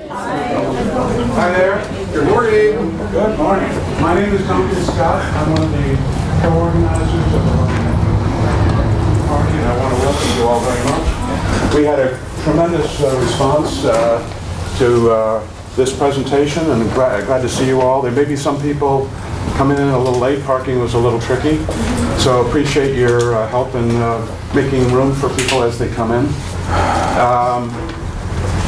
Hi there. Good morning. Good morning. My name is Duncan Scott. I'm one of the co-organizers of the party, and I want to welcome you all very much. We had a tremendous response to this presentation, and glad to see you all. There may be some people coming in a little late. Parking was a little tricky, so appreciate your help in making room for people as they come in.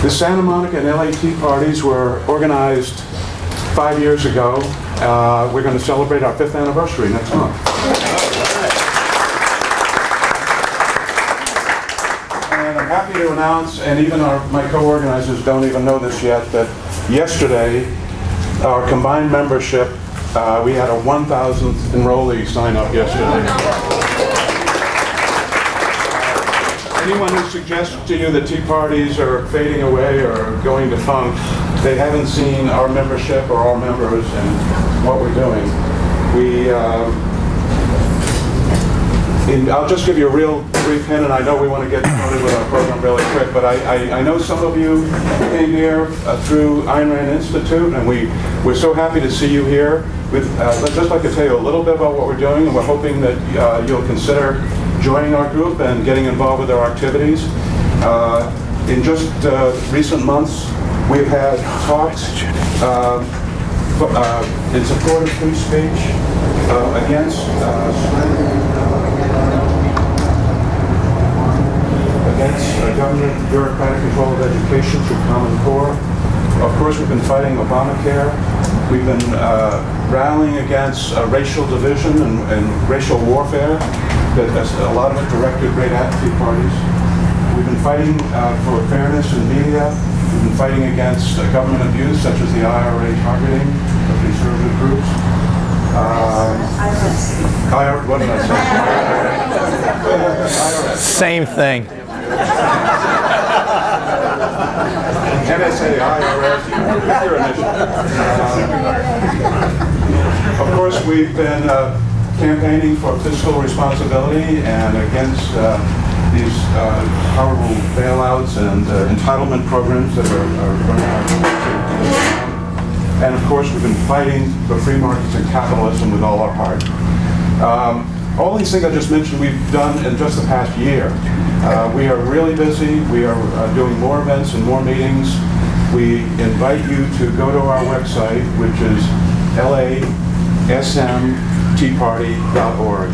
The Santa Monica and LA Tea Parties were organized 5 years ago. We're going to celebrate our 5th anniversary next month. And I'm happy to announce, and even my co-organizers don't even know this yet, that yesterday, our combined membership, we had a 1,000th enrollee sign up yesterday. Anyone who suggests to you that tea parties are fading away or going defunct, they haven't seen our membership or our members and what we're doing. I'll just give you a real brief hint, and I know we want to get started with our program really quick, but I know some of you came here through Ayn Rand Institute, and we're so happy to see you here. I'd just like to tell you a little bit about what we're doing, and we're hoping that you'll consider joining our group and getting involved with our activities. In just recent months, we've had talks in support of free speech, against government bureaucratic control of education through Common Core. Of course, we've been fighting Obamacare. We've been rallying against racial division and racial warfare. A lot of it directed right at tea parties. We've been fighting for fairness in media. We've been fighting against government abuse, such as the IRA targeting of conservative groups. What did I say? Same thing. NSA, IRS, your initiative. Of course, we've been campaigning for fiscal responsibility and against these horrible bailouts and entitlement programs that are running our country. And of course, we've been fighting for free markets and capitalism with all our heart. All these things I just mentioned we've done in just the past year. We are really busy. We are doing more events and more meetings. We invite you to go to our website, which is lasmteaparty.org.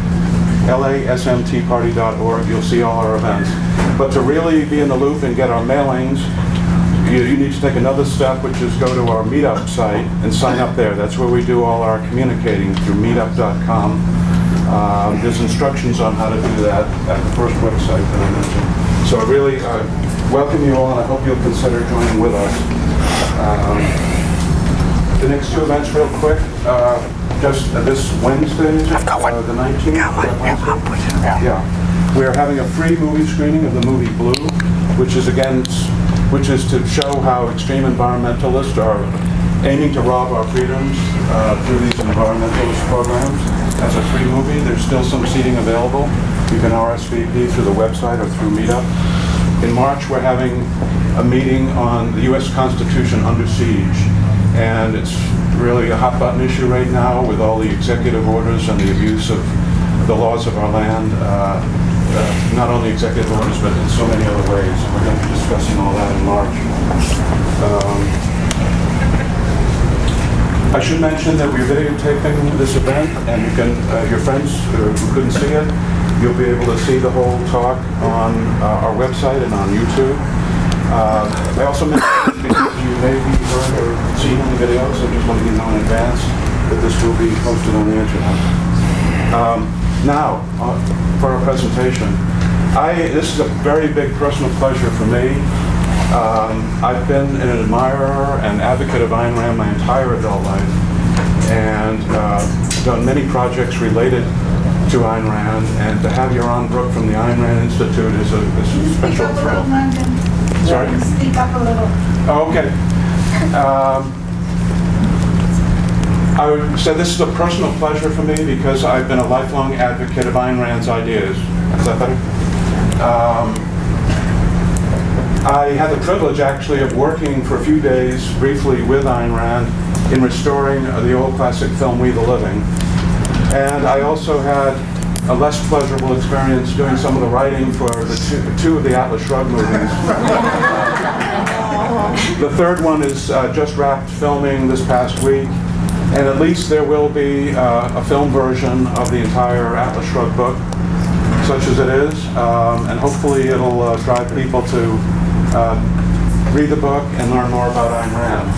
lasmteaparty.org. You'll see all our events. But to really be in the loop and get our mailings, you need to take another step, which is go to our Meetup site and sign up there. That's where we do all our communicating through meetup.com. There's instructions on how to do that at the first website that I mentioned. So I really welcome you all, and I hope you'll consider joining with us. The next two events, real quick. Just this Wednesday, the 19th? Yeah. We're having a free movie screening of the movie Blue, which is to show how extreme environmentalists are aiming to rob our freedoms through these environmentalist programs. As a free movie, there's still some seating available. You can RSVP through the website or through Meetup. In March, we're having a meeting on the U.S. Constitution under siege. And it's really a hot button issue right now with all the executive orders and the abuse of the laws of our land. Not only executive orders, but in so many other ways. We're going to be discussing all that in March. I should mention that we're videotaping this event, and you can, your friends who couldn't see it, you'll be able to see the whole talk on our website and on YouTube. I also mentioned, because you may be heard or seen in the video, so just letting you know in advance that this will be posted on the internet. Now, for our presentation, this is a very big personal pleasure for me. I've been an admirer and advocate of Ayn Rand my entire adult life, and done many projects related to Ayn Rand, and to have Yaron Brook from the Ayn Rand Institute is a special thrill. Sorry? Speak up a little. Oh, okay. I would say this is a personal pleasure for me because I've been a lifelong advocate of Ayn Rand's ideas. Is that better? I had the privilege, actually, of working for a few days, briefly, with Ayn Rand in restoring the old classic film, We the Living. And I also had a less pleasurable experience doing some of the writing for the two of the Atlas Shrugged movies. The third one is just wrapped filming this past week, and at least there will be a film version of the entire Atlas Shrugged book, such as it is, and hopefully it'll drive people to read the book and learn more about Ayn Rand.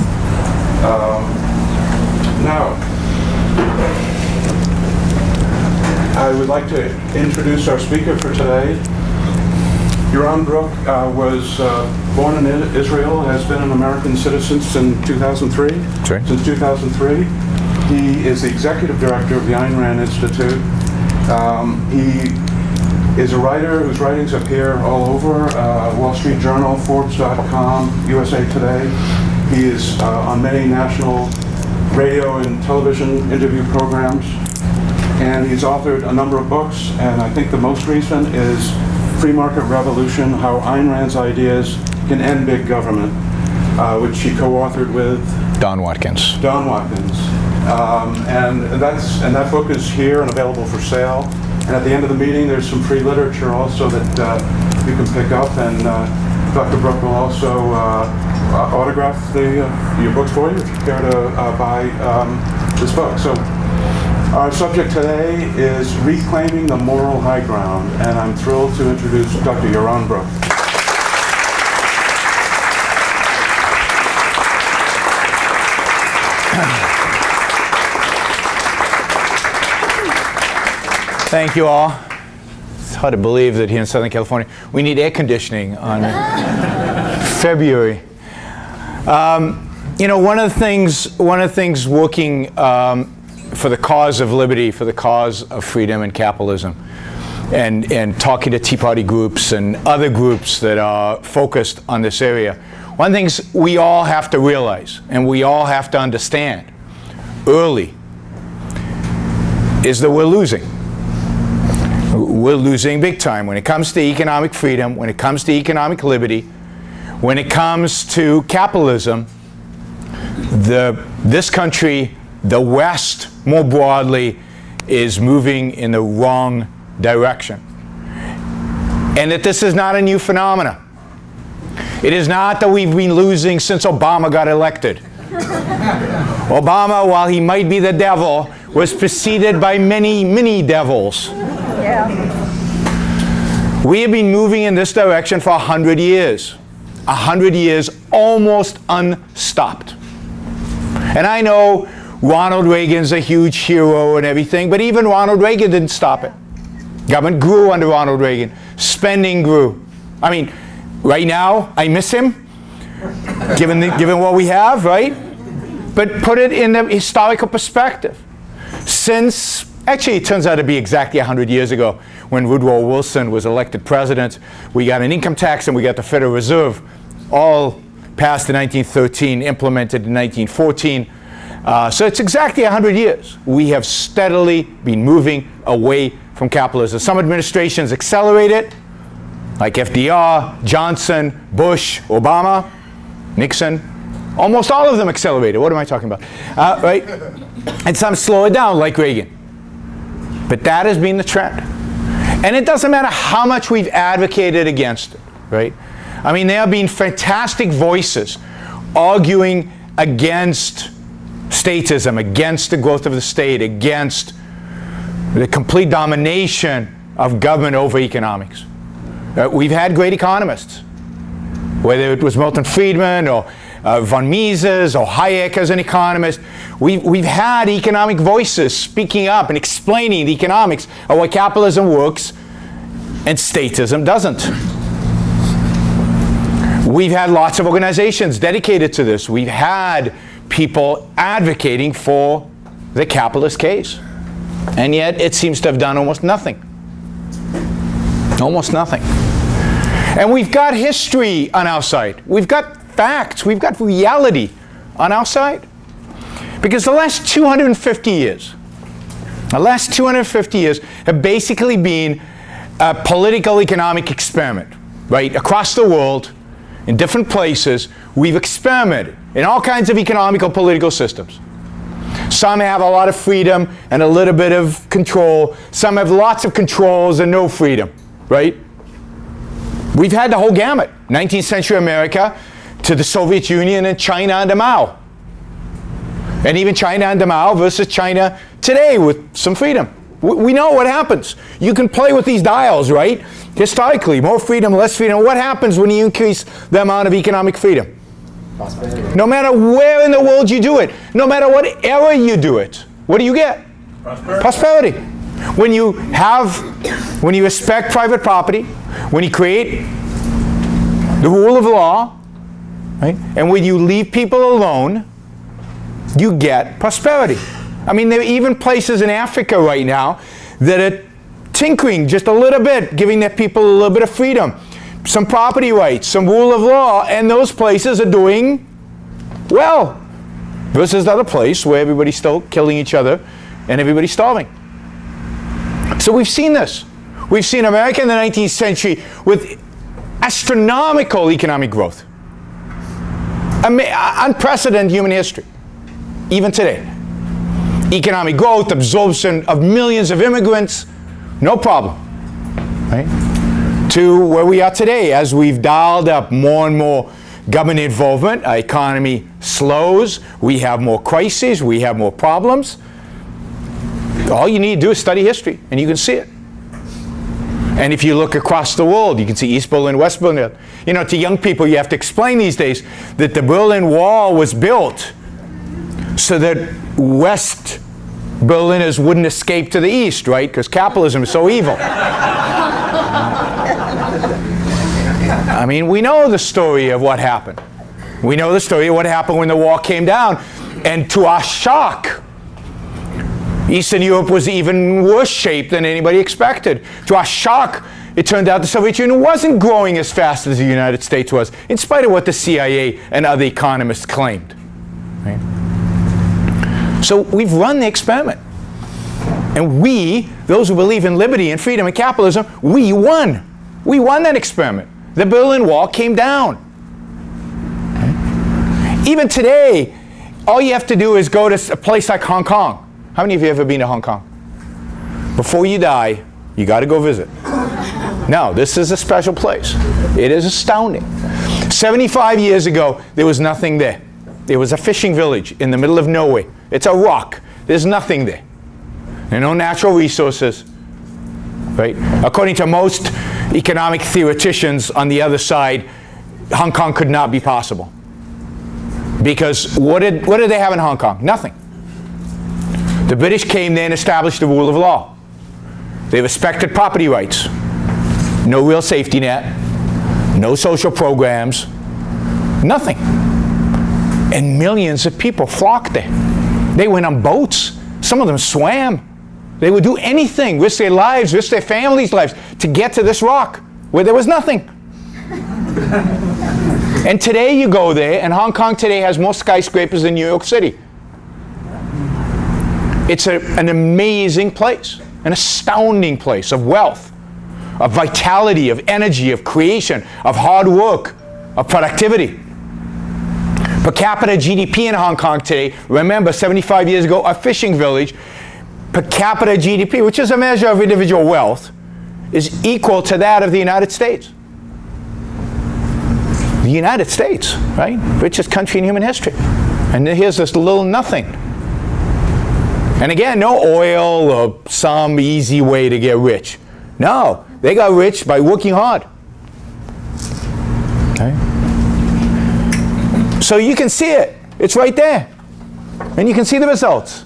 Now, I would like to introduce our speaker for today. Yaron Brook was born in Israel, has been an American citizen since 2003. Sure. Since 2003. He is the executive director of the Ayn Rand Institute. He is a writer whose writings appear all over, Wall Street Journal, Forbes.com, USA Today. He is on many national radio and television interview programs. And he's authored a number of books, and I think the most recent is Free Market Revolution, How Ayn Rand's Ideas Can End Big Government, which he co-authored with Don Watkins. Don Watkins. And that book is here and available for sale. And at the end of the meeting, there's some free literature also that you can pick up. And Dr. Brook will also autograph your books for you if you care to buy this book. So our subject today is reclaiming the moral high ground, and I'm thrilled to introduce Dr. Yaron Brook. Thank you all. It's hard to believe that here in Southern California we need air conditioning on February. You know, one of the things working for the cause of liberty, for the cause of freedom and capitalism, and talking to Tea Party groups and other groups that are focused on this area, one of the things we all have to realize and we all have to understand early is that we're losing. We're losing big time when it comes to economic freedom, when it comes to economic liberty, when it comes to capitalism. This country, the West more broadly, is moving in the wrong direction. And that this is not a new phenomenon. It is not that we've been losing since Obama got elected. Obama, while he might be the devil, was preceded by many, many devils. Yeah. We have been moving in this direction for 100 years. 100 years, almost unstopped. And I know Ronald Reagan's a huge hero and everything, but even Ronald Reagan didn't stop it. Government grew under Ronald Reagan. Spending grew. I mean, right now, I miss him, given what we have, right? But put it in the historical perspective. Since, actually, it turns out to be exactly 100 years ago when Woodrow Wilson was elected president, we got an income tax and we got the Federal Reserve, all passed in 1913, implemented in 1914. So it's exactly 100 years. We have steadily been moving away from capitalism. Some administrations accelerate it, like FDR, Johnson, Bush, Obama, Nixon. Almost all of them accelerated. What am I talking about? Right? And some slow it down, like Reagan. But that has been the trend. And it doesn't matter how much we've advocated against it, right? I mean, there have been fantastic voices arguing against statism, against the growth of the state, against the complete domination of government over economics. We've had great economists, whether it was Milton Friedman or von Mises or Hayek as an economist. We've had economic voices speaking up and explaining the economics of why capitalism works and statism doesn't. We've had lots of organizations dedicated to this. We've had people advocating for the capitalist case. And yet it seems to have done almost nothing. Almost nothing. And we've got history on our side. We've got facts. We've got reality on our side. Because the last 250 years have basically been a political economic experiment, right? Across the world, in different places, we've experimented in all kinds of economical, political systems. Some have a lot of freedom and a little bit of control. Some have lots of controls and no freedom, right? We've had the whole gamut. 19th century America to the Soviet Union and China under Mao. And even China under Mao versus China today with some freedom. We know what happens. You can play with these dials, right? Historically, more freedom, less freedom. What happens when you increase the amount of economic freedom? Prosperity. No matter where in the world you do it, no matter what era you do it, what do you get? Prosperity. Prosperity. When you respect private property, when you create the rule of law, right? And when you leave people alone, you get prosperity. I mean, there are even places in Africa right now that are tinkering just a little bit, giving their people a little bit of freedom, some property rights, some rule of law, and those places are doing well. Versus the other place where everybody's still killing each other and everybody's starving. So we've seen this. We've seen America in the 19th century with astronomical economic growth. Unprecedented human history. Even today. Economic growth, absorption of millions of immigrants, no problem. Right? To where we are today, as we've dialed up more and more government involvement, our economy slows, we have more crises, we have more problems. All you need to do is study history, and you can see it. And if you look across the world, you can see East Berlin, West Berlin. You know, to young people, you have to explain these days that the Berlin Wall was built so that West Berliners wouldn't escape to the East, right? Because capitalism is so evil. I mean, we know the story of what happened. We know the story of what happened when the wall came down. And to our shock, Eastern Europe was even worse shape than anybody expected. To our shock, it turned out the Soviet Union wasn't growing as fast as the United States was, in spite of what the CIA and other economists claimed. Right? So we've run the experiment. And we, those who believe in liberty and freedom and capitalism, we won. We won that experiment. The Berlin Wall came down. Okay? Even today, all you have to do is go to a place like Hong Kong. How many of you have ever been to Hong Kong? Before you die, you got to go visit. No, this is a special place. It is astounding. 75 years ago, there was nothing there. There was a fishing village in the middle of nowhere. It's a rock. There's nothing there. There are no natural resources. Right? According to most economic theoreticians on the other side, Hong Kong could not be possible. Because what did they have in Hong Kong? Nothing. The British came there and established the rule of law. They respected property rights. No real safety net. No social programs. Nothing. And millions of people flocked there. They went on boats. Some of them swam. They would do anything, risk their lives, risk their families' lives, to get to this rock where there was nothing. And today you go there, and Hong Kong today has more skyscrapers than New York City. It's an amazing place, an astounding place of wealth, of vitality, of energy, of creation, of hard work, of productivity. Per capita GDP in Hong Kong today, remember 75 years ago, a fishing village, per capita GDP, which is a measure of individual wealth, is equal to that of the United States. The United States, right? Richest country in human history. And here's this little nothing. And again, no oil or some easy way to get rich. No, they got rich by working hard. Okay? So you can see it. It's right there. And you can see the results.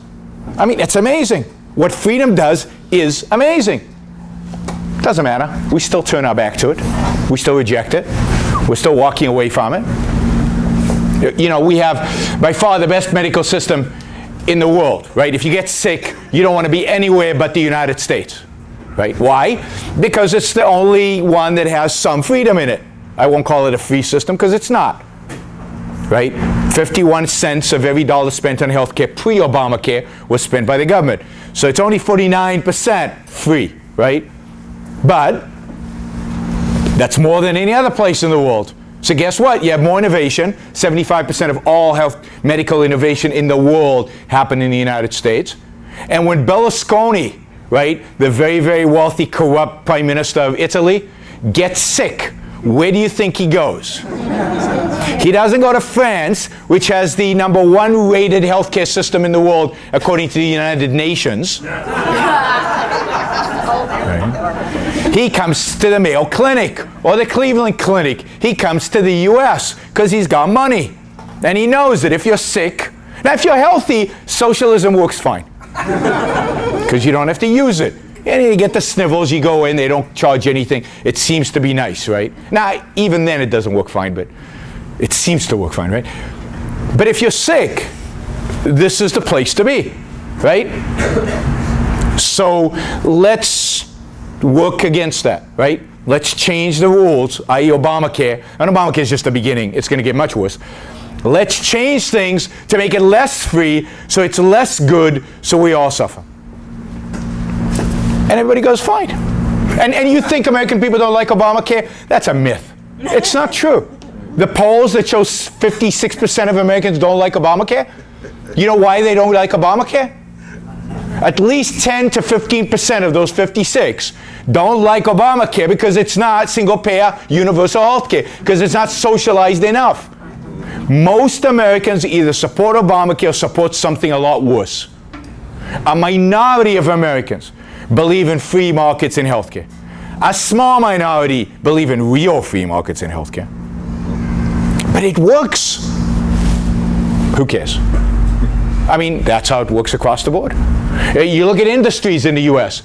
I mean, it's amazing. What freedom does is amazing. Doesn't matter. We still turn our back to it. We still reject it. We're still walking away from it. You know, we have by far the best medical system in the world, right? If you get sick, you don't want to be anywhere but the United States, right? Why? Because it's the only one that has some freedom in it. I won't call it a free system because it's not, right? 51 cents of every dollar spent on healthcare pre-Obamacare was spent by the government. So it's only 49% free, right? But that's more than any other place in the world. So guess what? You have more innovation. 75% of all medical innovation in the world happened in the United States. And when Berlusconi, right, the very, very wealthy, corrupt prime minister of Italy, gets sick, where do you think he goes? He doesn't go to France, which has the #1 rated healthcare system in the world, according to the United Nations. Right. He comes to the Mayo Clinic or the Cleveland Clinic. He comes to the US because he's got money. And he knows that if you're sick, now if you're healthy, socialism works fine. Because you don't have to use it. And you get the snivels, you go in, they don't charge anything. It seems to be nice, right? Now, even then it doesn't work fine, but it seems to work fine, right? But if you're sick, this is the place to be, right? So let's work against that, right? Let's change the rules, i.e. Obamacare. And Obamacare is just the beginning. It's going to get much worse. Let's change things to make it less free, so it's less good, so we all suffer. And everybody goes, fine. And you think American people don't like Obamacare? That's a myth. It's not true. The polls that show 56% of Americans don't like Obamacare, you know why they don't like Obamacare? At least 10 to 15% of those 56 don't like Obamacare because it's not single-payer universal health care, because it's not socialized enough. Most Americans either support Obamacare or support something a lot worse. A minority of Americans believe in free markets in healthcare. A small minority believe in real free markets in healthcare. But it works. Who cares? I mean, that's how it works across the board. You look at industries in the US.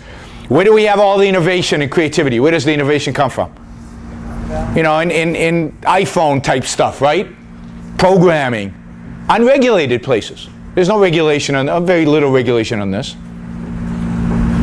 Where do we have all the innovation and creativity? Where does the innovation come from? You know, in iPhone type stuff, right? Programming. Unregulated places. There's no regulation on, very little regulation on this.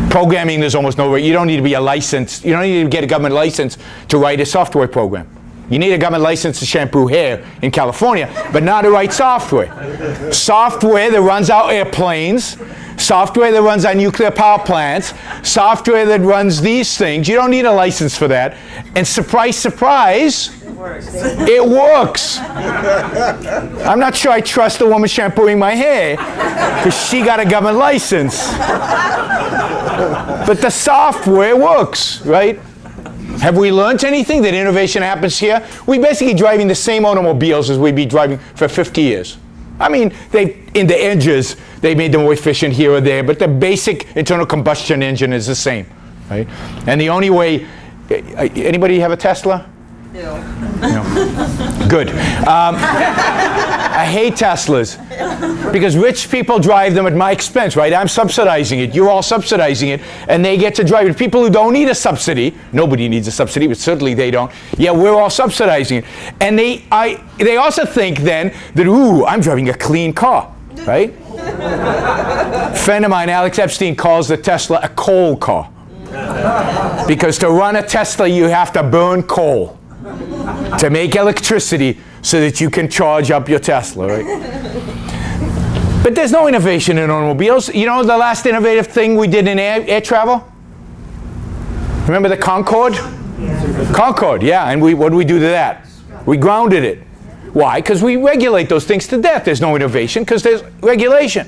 Programming, there's almost no, you don't need to be a licensed, you don't need to get a government license to write a software program. You need a government license to shampoo hair in California, but not to write software. Software that runs our airplanes, software that runs our nuclear power plants, software that runs these things. You don't need a license for that. And surprise, surprise, it works. I'm not sure I trust the woman shampooing my hair because she got a government license. But the software works, right? Have we learned anything that innovation happens here? We're basically driving the same automobiles as we've been driving for 50 years. I mean, in the edges, they made them more efficient here or there, but the basic internal combustion engine is the same, right? And the only way, anybody have a Tesla? No. Good. I hate Teslas because rich people drive them at my expense, right? I'm subsidizing it. You're all subsidizing it, and they get to drive it. People who don't need a subsidy, nobody needs a subsidy, but certainly they don't. Yeah, we're all subsidizing it. And they also think then that, ooh, I'm driving a clean car, right? A friend of mine, Alex Epstein, calls the Tesla a coal car. Because to run a Tesla, you have to burn coal to make electricity so that you can charge up your Tesla, right? But there's no innovation in automobiles. You know the last innovative thing we did in air travel? Remember the Concorde? Yeah. Concorde, yeah. And what did we do to that? We grounded it. Why? Because we regulate those things to death. There's no innovation because there's regulation.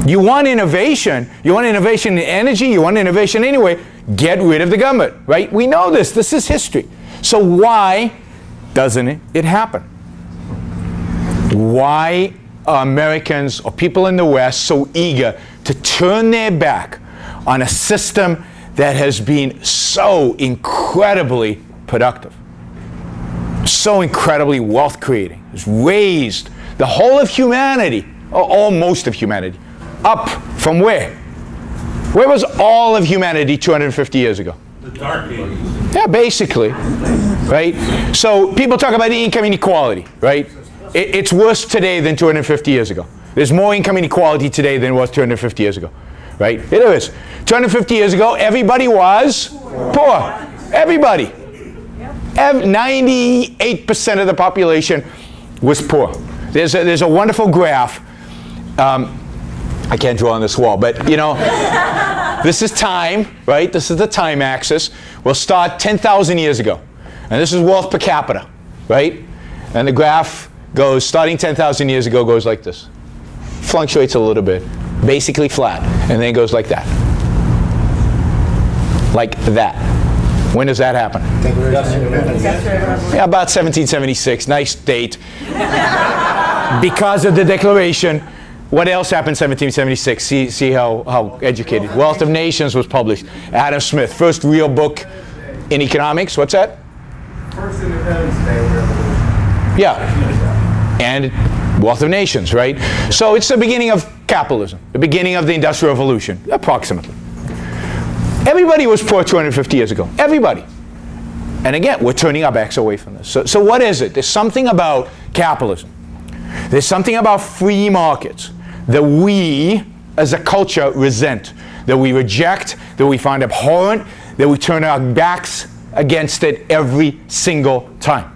You want innovation. You want innovation in energy. You want innovation anyway. Get rid of the government, right? We know this. This is history. So why doesn't it happen? Why are Americans or people in the West so eager to turn their back on a system that has been so incredibly productive, so incredibly wealth creating, has raised the whole of humanity, or almost of humanity, up from where? Where was all of humanity 250 years ago? The Dark Ages. Yeah, basically, right? So people talk about income inequality, right? It's worse today than 250 years ago. There's more income inequality today than it was 250 years ago, right? It is. 250 years ago, everybody was poor. Everybody. 98% of the population was poor. There's a wonderful graph. I can't draw on this wall, but you know, this is time, right? This is the time axis. We'll start 10,000 years ago. And this is wealth per capita, right? And the graph goes, starting 10,000 years ago, goes like this. Fluctuates a little bit, basically flat, and then goes like that. Like that. When does that happen? Yeah, about 1776, nice date. Because of the Declaration. What else happened in 1776? See how educated. Wealth of Nations was published. Adam Smith, first real book in economics. What's that? First Independence Day revolution. Yeah. And Wealth of Nations, right? So it's the beginning of capitalism, the beginning of the Industrial Revolution, approximately. Everybody was poor 250 years ago. Everybody. And again, we're turning our backs away from this. So what is it? There's something about capitalism. There's something about free markets that we, as a culture, resent, that we reject, that we find abhorrent, that we turn our backs against it every single time.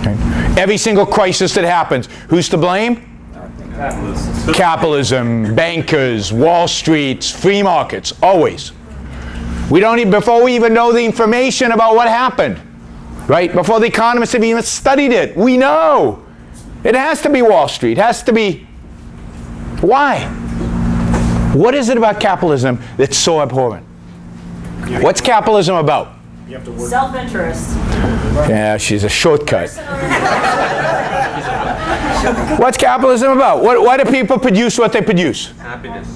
Okay? Every single crisis that happens, who's to blame? Capitalism, bankers, Wall Street, free markets, always. We don't even, before we even know the information about what happened, right? Before the economists have even studied it, we know. It has to be Wall Street, it has to be. Why? What is it about capitalism that's so abhorrent? What's capitalism about? Self-interest. Yeah, she's a shortcut. What's capitalism about? Why do people produce what they produce? Happiness.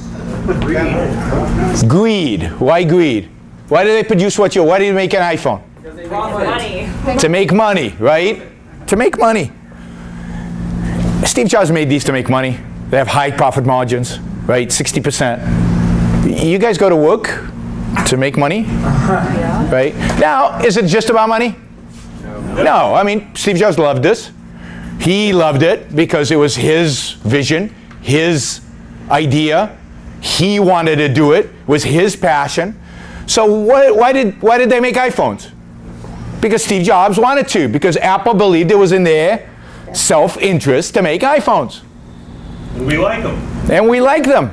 Greed. Why greed? Why do they produce what why do they make an iPhone? Because they make money. To make money, right? To make money. Steve Jobs made these to make money. They have high profit margins, right? 60%. You guys go to work to make money, right? Now, is it just about money? No. I mean, Steve Jobs loved this. He loved it because it was his vision, his idea. He wanted to do it. It was his passion. So why did they make iPhones? Because Steve Jobs wanted to. Because Apple believed it was in their self-interest to make iPhones. And we like them. And we like them.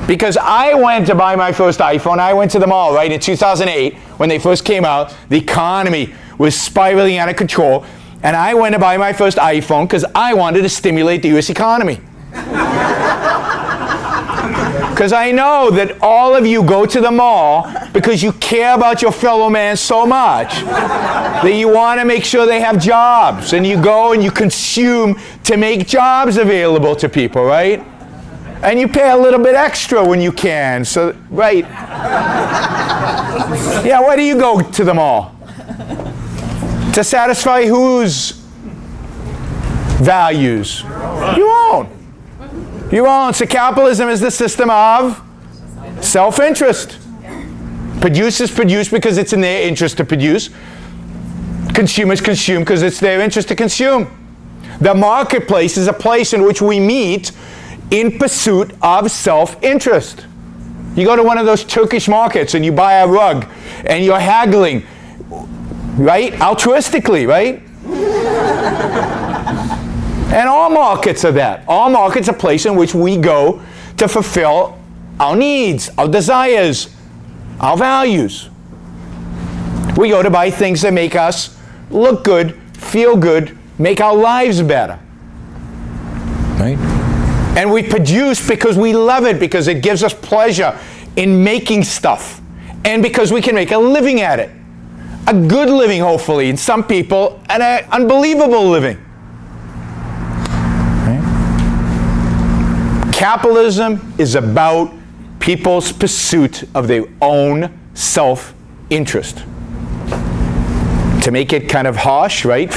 Because I went to buy my first iPhone. I went to the mall, right, in 2008 when they first came out. The economy was spiraling out of control. And I went to buy my first iPhone because I wanted to stimulate the U.S. economy. Because I know that all of you go to the mall because you care about your fellow man so much that you want to make sure they have jobs. And you go and you consume to make jobs available to people, right? And you pay a little bit extra when you can. So, right. Yeah, why do you go to the mall? To satisfy whose values? Your own. Your own. So capitalism is the system of self-interest. Producers produce because it's in their interest to produce. Consumers consume because it's their interest to consume. The marketplace is a place in which we meet in pursuit of self-interest. You go to one of those Turkish markets and you buy a rug and you're haggling, right? Altruistically, right? And all markets are that. All markets are a place in which we go to fulfill our needs, our desires, our values. We go to buy things that make us look good, feel good, make our lives better. Right? And we produce because we love it, because it gives us pleasure in making stuff, and because we can make a living at it. A good living, hopefully, in some people, and an unbelievable living. Right? Capitalism is about people's pursuit of their own self-interest. To make it kind of harsh, right?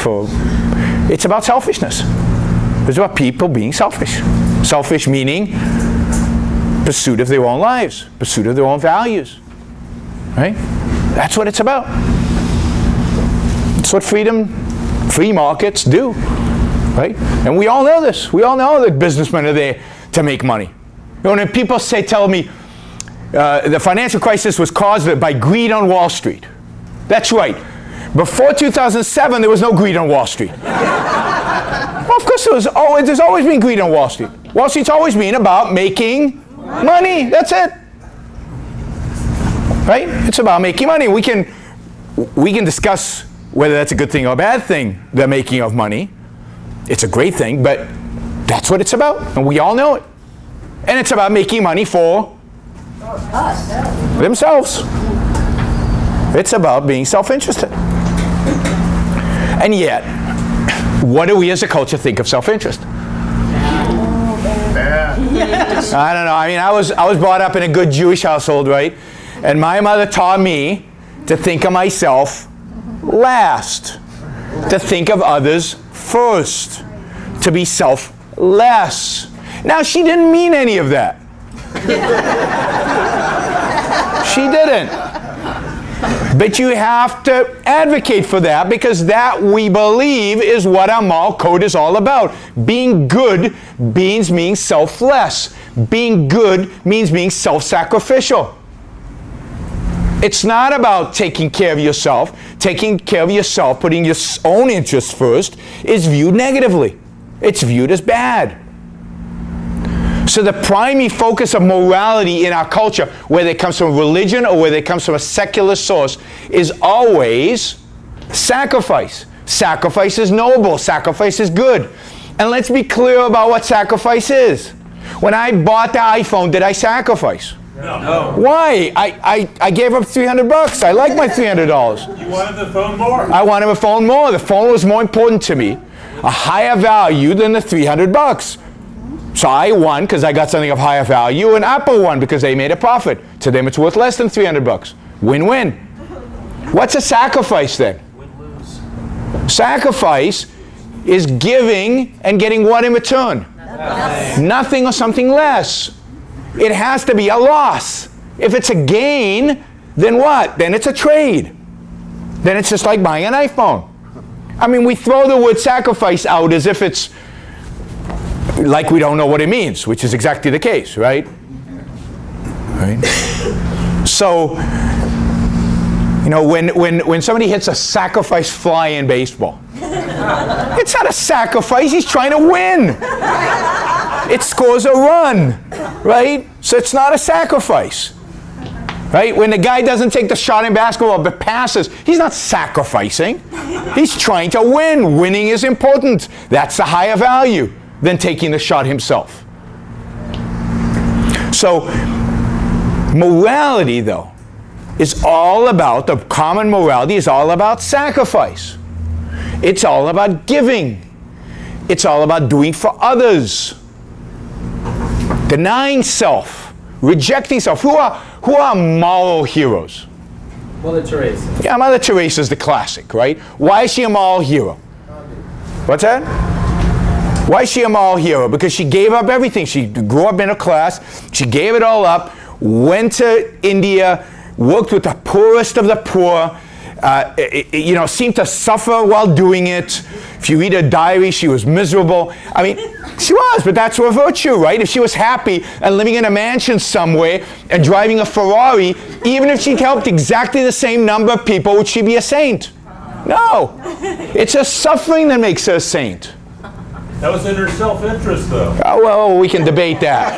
It's about selfishness. It's about people being selfish. Selfish meaning pursuit of their own lives, pursuit of their own values. Right? That's what it's about. That's what free markets do. Right? And we all know this. We all know that businessmen are there to make money. You know, when people tell me the financial crisis was caused by greed on Wall Street. That's right. Before 2007, there was no greed on Wall Street. Well, of course there's always been greed on Wall Street. Wall Street's always been about making money. That's it. Right? It's about making money. We can we can discuss whether that's a good thing or a bad thing, the making of money. It's a great thing, but that's what it's about, and we all know it. And it's about making money for themselves. It's about being self-interested. And yet, what do we as a culture think of self-interest? I don't know. I mean, I was brought up in a good Jewish household, right? And my mother taught me to think of myself last, to think of others first, to be selfless. Now, she didn't mean any of that. She didn't. But you have to advocate for that, because that, we believe, is what our moral code is all about. Being good means being selfless. Being good means being self-sacrificial. It's not about taking care of yourself. Taking care of yourself, putting your own interests first, is viewed negatively. It's viewed as bad. So the primary focus of morality in our culture, whether it comes from religion or whether it comes from a secular source, is always sacrifice. Sacrifice is noble. Sacrifice is good. And let's be clear about what sacrifice is. When I bought the iPhone, did I sacrifice? No. Why? I gave up $300. I like my $300. You wanted the phone more. I wanted the phone more. The phone was more important to me, a higher value than the $300. So I won because I got something of higher value, and Apple won because they made a profit. To them, it's worth less than $300. Win-win. What's a sacrifice then? Win-lose. Sacrifice is giving and getting what in return? Nothing or something less. It has to be a loss. If it's a gain, then what? Then it's a trade. Then it's just like buying an iPhone. I mean, we throw the word sacrifice out as if it's like we don't know what it means, which is exactly the case, right? Right? So, you know, when somebody hits a sacrifice fly in baseball, it's not a sacrifice, he's trying to win. It scores a run, right? So it's not a sacrifice, right? When the guy doesn't take the shot in basketball but passes, he's not sacrificing. He's trying to win. Winning is important. That's the higher value than taking the shot himself. So morality, though, is all about, the common morality is all about sacrifice. It's all about giving. It's all about doing for others. Denying self, rejecting self. Who are moral heroes? Mother Teresa. Yeah, Mother Teresa is the classic, right? Why is she a moral hero? What's that? Why is she a moral hero? Because she gave up everything. She grew up middle class. She gave it all up, went to India, worked with the poorest of the poor, you know, seemed to suffer while doing it. If you read her diary, she was miserable. I mean, she was, but that's her virtue, right? If she was happy and living in a mansion somewhere and driving a Ferrari, even if she'd helped exactly the same number of people, would she be a saint? No. It's her suffering that makes her a saint. That was in her self-interest, though. Oh, well, we can debate that.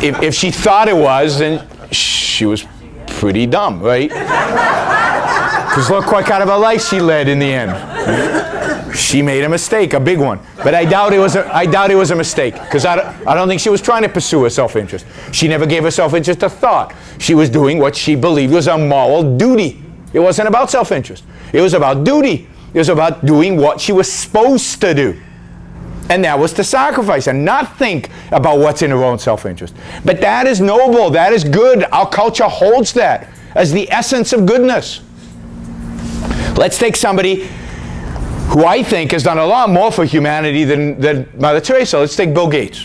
If she thought it was, then she was pretty dumb, right? Because look what kind of a life she led in the end. She made a mistake, a big one. But I doubt it was a mistake, because I don't think she was trying to pursue her self-interest. She never gave her self-interest a thought. She was doing what she believed was a moral duty. It wasn't about self-interest. It was about duty. It was about doing what she was supposed to do. And that was to sacrifice and not think about what's in her own self-interest. But that is noble. That is good. Our culture holds that as the essence of goodness. Let's take somebody who I think has done a lot more for humanity than Mother Teresa. Let's take Bill Gates.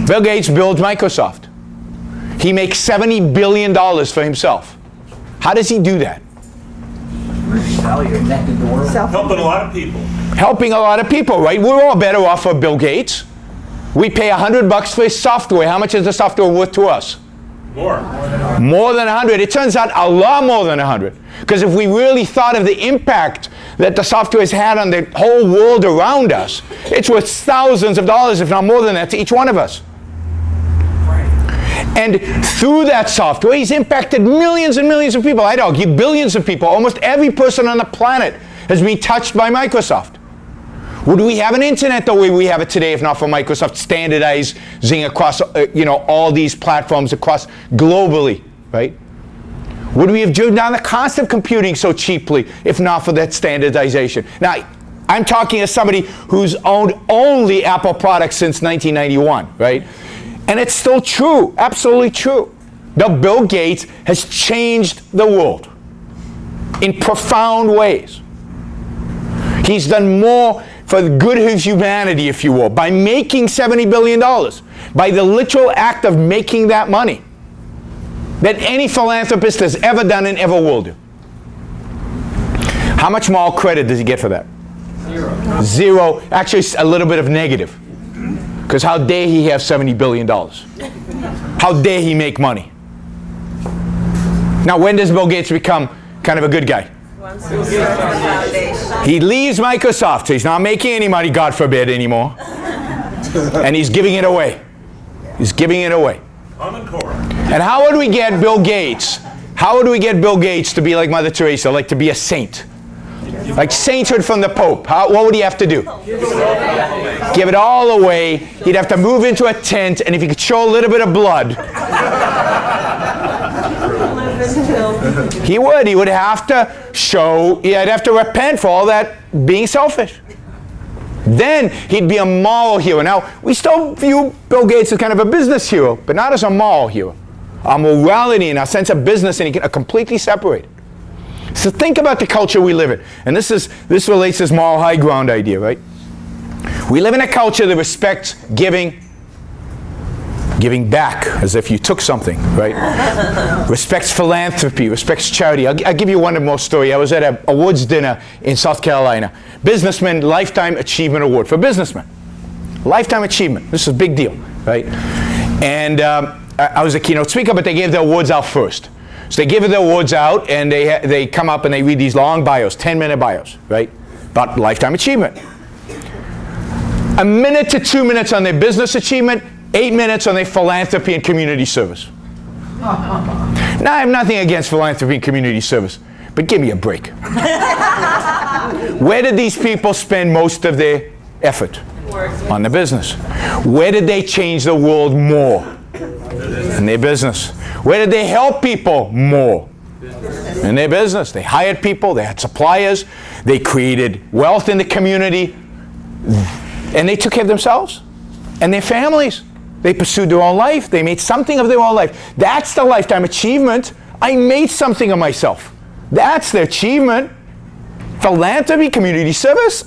Bill Gates builds Microsoft. He makes $70 billion for himself. How does he do that? Helping a lot of people. Helping a lot of people, right? We're all better off for Bill Gates. We pay $100 for his software. How much is the software worth to us? More. More than 100. It turns out a lot more than 100. Because if we really thought of the impact that the software has had on the whole world around us, it's worth thousands of dollars, if not more than that, to each one of us. And through that software, he's impacted millions and millions of people. I'd argue billions of people. Almost every person on the planet has been touched by Microsoft. Would we have an internet the way we have it today if not for Microsoft standardizing across all these platforms across globally, right? Would we have driven down the cost of computing so cheaply if not for that standardization? Now, I'm talking as somebody who's owned only Apple products since 1991, right? And it's still true, absolutely true. That Bill Gates has changed the world in profound ways. He's done more for the good of humanity, if you will, by making $70 billion, by the literal act of making that money, than any philanthropist has ever done and ever will do. How much moral credit does he get for that? Zero. Zero. Actually, a little bit of negative. Because how dare he have $70 billion? How dare he make money? Now, when does Bill Gates become kind of a good guy? He leaves Microsoft, so he's not making any money, God forbid, anymore. And he's giving it away. He's giving it away. Common core. And how would we get Bill Gates? How would we get Bill Gates to be like Mother Teresa, like to be a saint? Like sainthood from the Pope. What would he have to do? Give it all away. He'd have to move into a tent, and if he could show a little bit of blood, he would have to show, he'd have to repent for all that being selfish. Then he'd be a moral hero. Now, we still view Bill Gates as kind of a business hero, but not as a moral hero. Our morality and our sense of business are completely separated. So think about the culture we live in. And this relates to this moral high ground idea, right? We live in a culture that respects giving back as if you took something, right? Respects philanthropy, respects charity. I'll give you one more story. I was at an awards dinner in South Carolina. Businessman Lifetime Achievement Award for businessmen. Lifetime achievement. This is a big deal, right? And I was a keynote speaker, but they gave the awards out first. So they give the awards out, and they come up and they read these long bios, 10-minute bios, right? About lifetime achievement. A minute to 2 minutes on their business achievement, 8 minutes on their philanthropy and community service. Now, I have nothing against philanthropy and community service, but give me a break. Where did these people spend most of their effort? On the business. Where did they change the world more? In their business. Where did they help people more? In their business. They hired people, they had suppliers, they created wealth in the community, and they took care of themselves and their families. They pursued their own life. They made something of their own life. That's the lifetime achievement. I made something of myself. That's the achievement. Philanthropy, community service.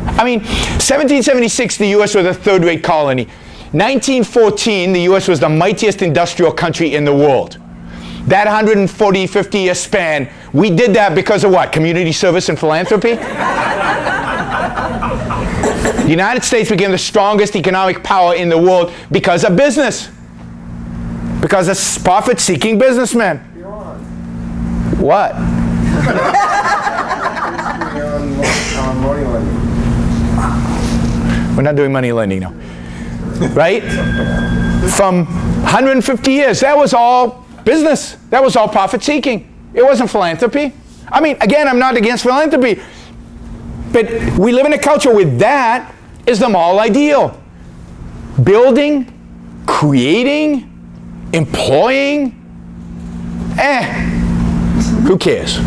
I mean, 1776, the U.S. was a third-rate colony. 1914, the U.S. was the mightiest industrial country in the world. That 140, 50-year span, we did that because of what? Community service and philanthropy? The United States became the strongest economic power in the world because of business. Because of profit-seeking businessmen. What? We're not doing money lending now. Right? From 150 years, that was all business. That was all profit-seeking. It wasn't philanthropy. I mean, again, I'm not against philanthropy. But we live in a culture where that is the moral ideal. Building, creating, employing, who cares?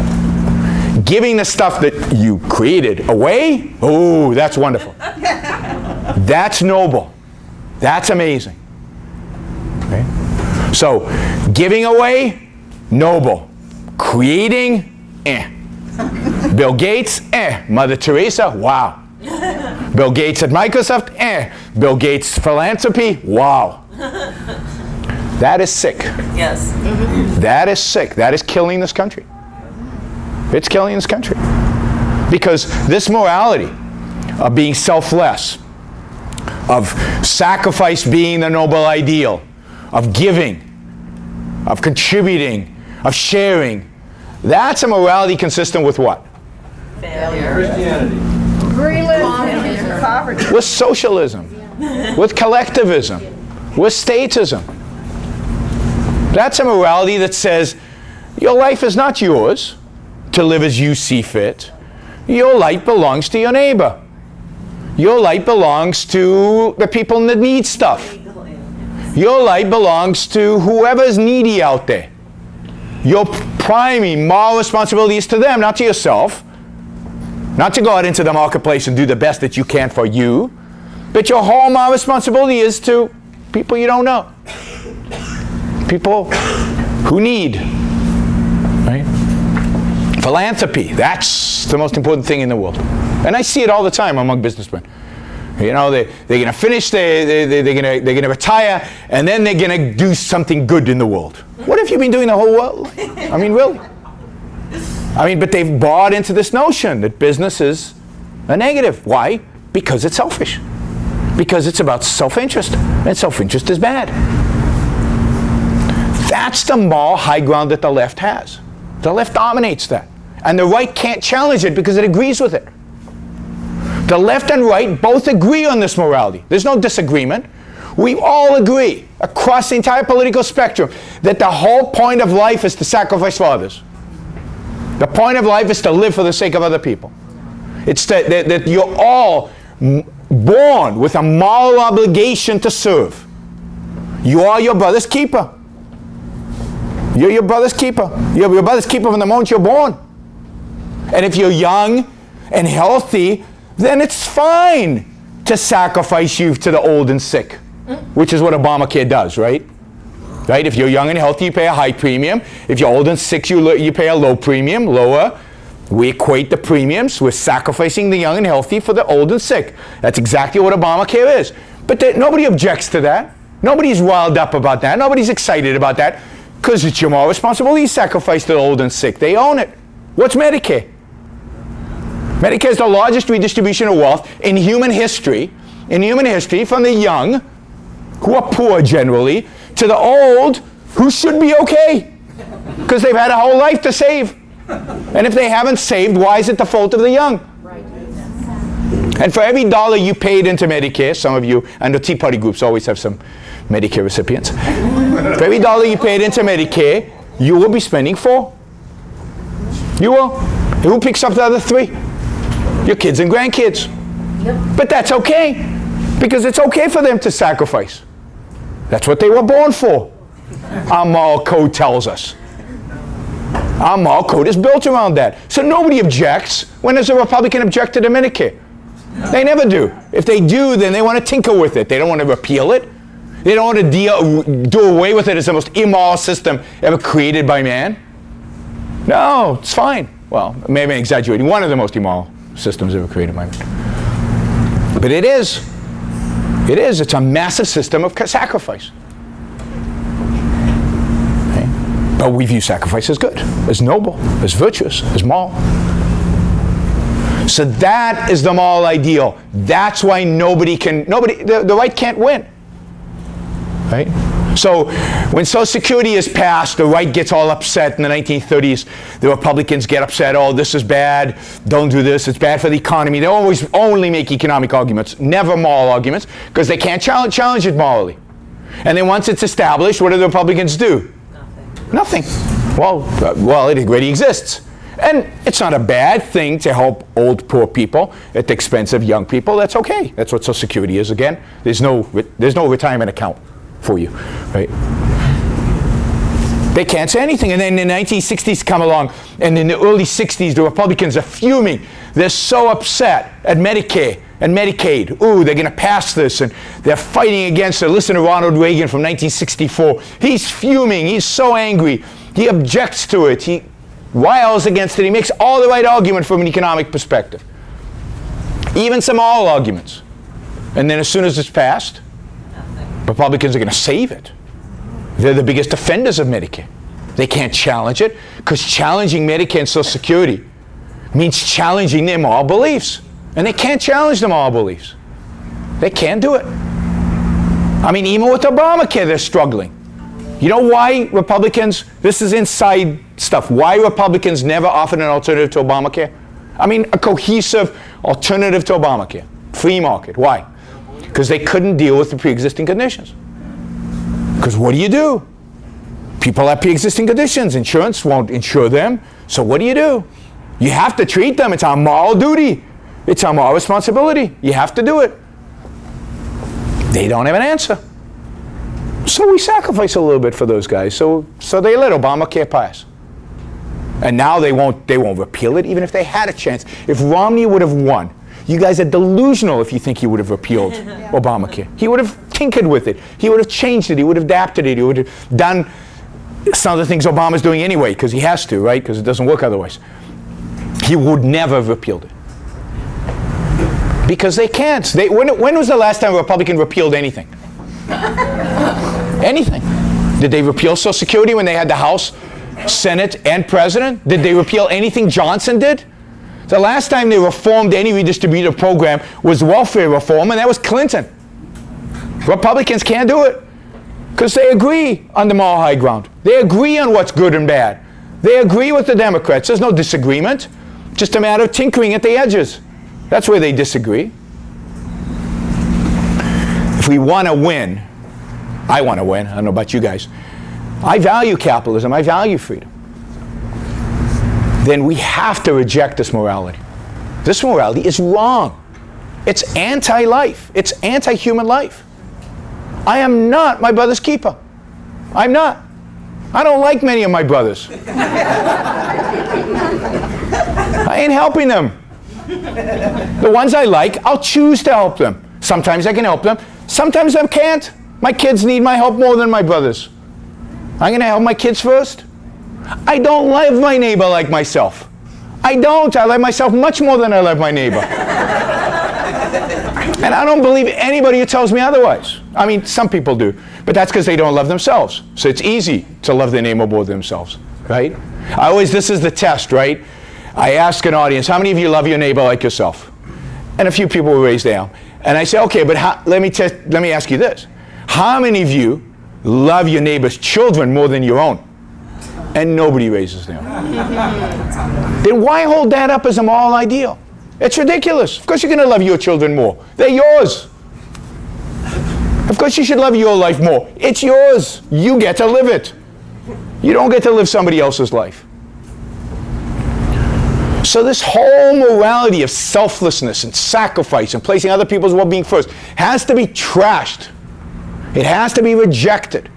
Giving the stuff that you created away, oh, that's wonderful. That's noble. That's amazing. Okay? So, giving away, noble. Creating, Bill Gates, Mother Teresa, wow. Bill Gates at Microsoft, Bill Gates philanthropy, wow. That is sick. Yes. That is sick. That is killing this country. It's killing this country. Because this morality of being selfless, of sacrifice being the noble ideal, of giving, of contributing, of sharing, that's a morality consistent with what? Failure. Christianity. With socialism, with collectivism, with statism. That's a morality that says your life is not yours to live as you see fit. Your life belongs to your neighbor. Your life belongs to the people that need stuff. Your life belongs to whoever's needy out there. Your primary moral responsibility is to them, not to yourself. Not to go out into the marketplace and do the best that you can for you. But your whole moral responsibility is to people you don't know. People who need. Right? Philanthropy, that's the most important thing in the world. And I see it all the time among businessmen. You know, they're going to finish, they're going to retire, and then they're going to do something good in the world. What have you been doing the whole world? I mean, really? I mean, but they've bought into this notion that business is a negative. Why? Because it's selfish. Because it's about self-interest, and self-interest is bad. That's the moral high ground that the left has. The left dominates that. And the right can't challenge it because it agrees with it. The left and right both agree on this morality. There's no disagreement. We all agree across the entire political spectrum that the whole point of life is to sacrifice for others. The point of life is to live for the sake of other people. It's that you're all born with a moral obligation to serve. You are your brother's keeper. You're your brother's keeper. You're your brother's keeper from the moment you're born. And if you're young and healthy, then it's fine to sacrifice you to the old and sick, which is what Obamacare does, right? Right? If you're young and healthy, you pay a high premium. If you're old and sick, you pay a low premium, lower. We equate the premiums with sacrificing the young and healthy for the old and sick. That's exactly what Obamacare is. But nobody objects to that. Nobody's riled up about that. Nobody's excited about that because it's your moral responsibility to sacrifice the old and sick. They own it. What's Medicare? Medicare is the largest redistribution of wealth in human history. In human history, from the young, who are poor generally, to the old, who should be okay, because they've had a whole life to save. And if they haven't saved, why is it the fault of the young? Right. And for every dollar you paid into Medicare, some of you, and the Tea Party groups always have some Medicare recipients. For every dollar you paid into Medicare, you will be spending 4. You will. And who picks up the other 3? Your kids and grandkids. Yep. But that's okay, because it's okay for them to sacrifice. That's what they were born for. Our moral code tells us. Our moral code is built around that. So nobody objects. When does a Republican object to the Medicare? They never do. If they do, then they want to tinker with it. They don't want to repeal it. They don't want to do away with it as the most immoral system ever created by man. No, it's fine. Well, maybe I'm exaggerating. One of the most immoral systems ever created by man. But it is. It is. It's a massive system of sacrifice. Okay? But we view sacrifice as good, as noble, as virtuous, as moral. So that is the moral ideal. That's why the right can't win. Right? So when Social Security is passed, the right gets all upset in the 1930s. The Republicans get upset, oh, this is bad, don't do this, it's bad for the economy. They always only make economic arguments, never moral arguments, because they can't challenge it morally. And then once it's established, what do the Republicans do? Nothing. Well, it already exists. And it's not a bad thing to help old, poor people at the expense of young people. That's okay. That's what Social Security is, again. There's no retirement account for you, right? They can't say anything. And then the 1960s come along, and in the early 60s, the Republicans are fuming. They're so upset at Medicare and Medicaid. Ooh, they're going to pass this, and they're fighting against it. Listen to Ronald Reagan from 1964. He's fuming. He's so angry. He objects to it. He riles against it. He makes all the right argument from an economic perspective. Even some moral arguments. And then as soon as it's passed, Republicans are going to save it. They're the biggest offenders of Medicare. They can't challenge it, because challenging Medicare and Social Security means challenging their moral beliefs. And they can't challenge the moral beliefs. They can't do it. I mean, even with Obamacare, they're struggling. You know why Republicans, this is inside stuff, why Republicans never offered an alternative to Obamacare? I mean, a cohesive alternative to Obamacare. Free market. Why? Because they couldn't deal with the pre-existing conditions. Because what do? People have pre-existing conditions. Insurance won't insure them. So what do? You have to treat them. It's our moral duty. It's our moral responsibility. You have to do it. They don't have an answer. So we sacrifice a little bit for those guys. So they let Obamacare pass. And now they won't repeal it, even if they had a chance. If Romney would have won, you guys are delusional if you think he would have repealed Obamacare. He would have tinkered with it. He would have changed it. He would have adapted it. He would have done some of the things Obama's doing anyway, because he has to, right? Because it doesn't work otherwise. He would never have repealed it. Because they can't. When was the last time a Republican repealed anything? Anything. Did they repeal Social Security when they had the House, Senate, and President? Did they repeal anything Johnson did? The last time they reformed any redistributive program was welfare reform, and that was Clinton. Republicans can't do it because they agree on the moral high ground. They agree on what's good and bad. They agree with the Democrats. There's no disagreement. Just a matter of tinkering at the edges. That's where they disagree. If we want to win, I want to win. I don't know about you guys. I value capitalism. I value freedom. Then we have to reject this morality. This morality is wrong. It's anti-life. It's anti-human life. I am not my brother's keeper. I'm not. I don't like many of my brothers. I ain't helping them. The ones I like, I'll choose to help them. Sometimes I can help them. Sometimes I can't. My kids need my help more than my brothers. I'm going to help my kids first. I don't love my neighbor like myself. I don't. I love myself much more than I love my neighbor. And I don't believe anybody who tells me otherwise. I mean, some people do. But that's because they don't love themselves. So it's easy to love their neighbor more than themselves, right? This is the test, right? I ask an audience, how many of you love your neighbor like yourself? And a few people will raise their hand. And I say, okay, but let me ask you this. How many of you love your neighbor's children more than your own? And nobody raises their hand. Then why hold that up as a moral ideal? It's ridiculous. Of course you're going to love your children more. They're yours. Of course you should love your life more. It's yours. You get to live it. You don't get to live somebody else's life. So this whole morality of selflessness and sacrifice and placing other people's well-being first has to be trashed. It has to be rejected.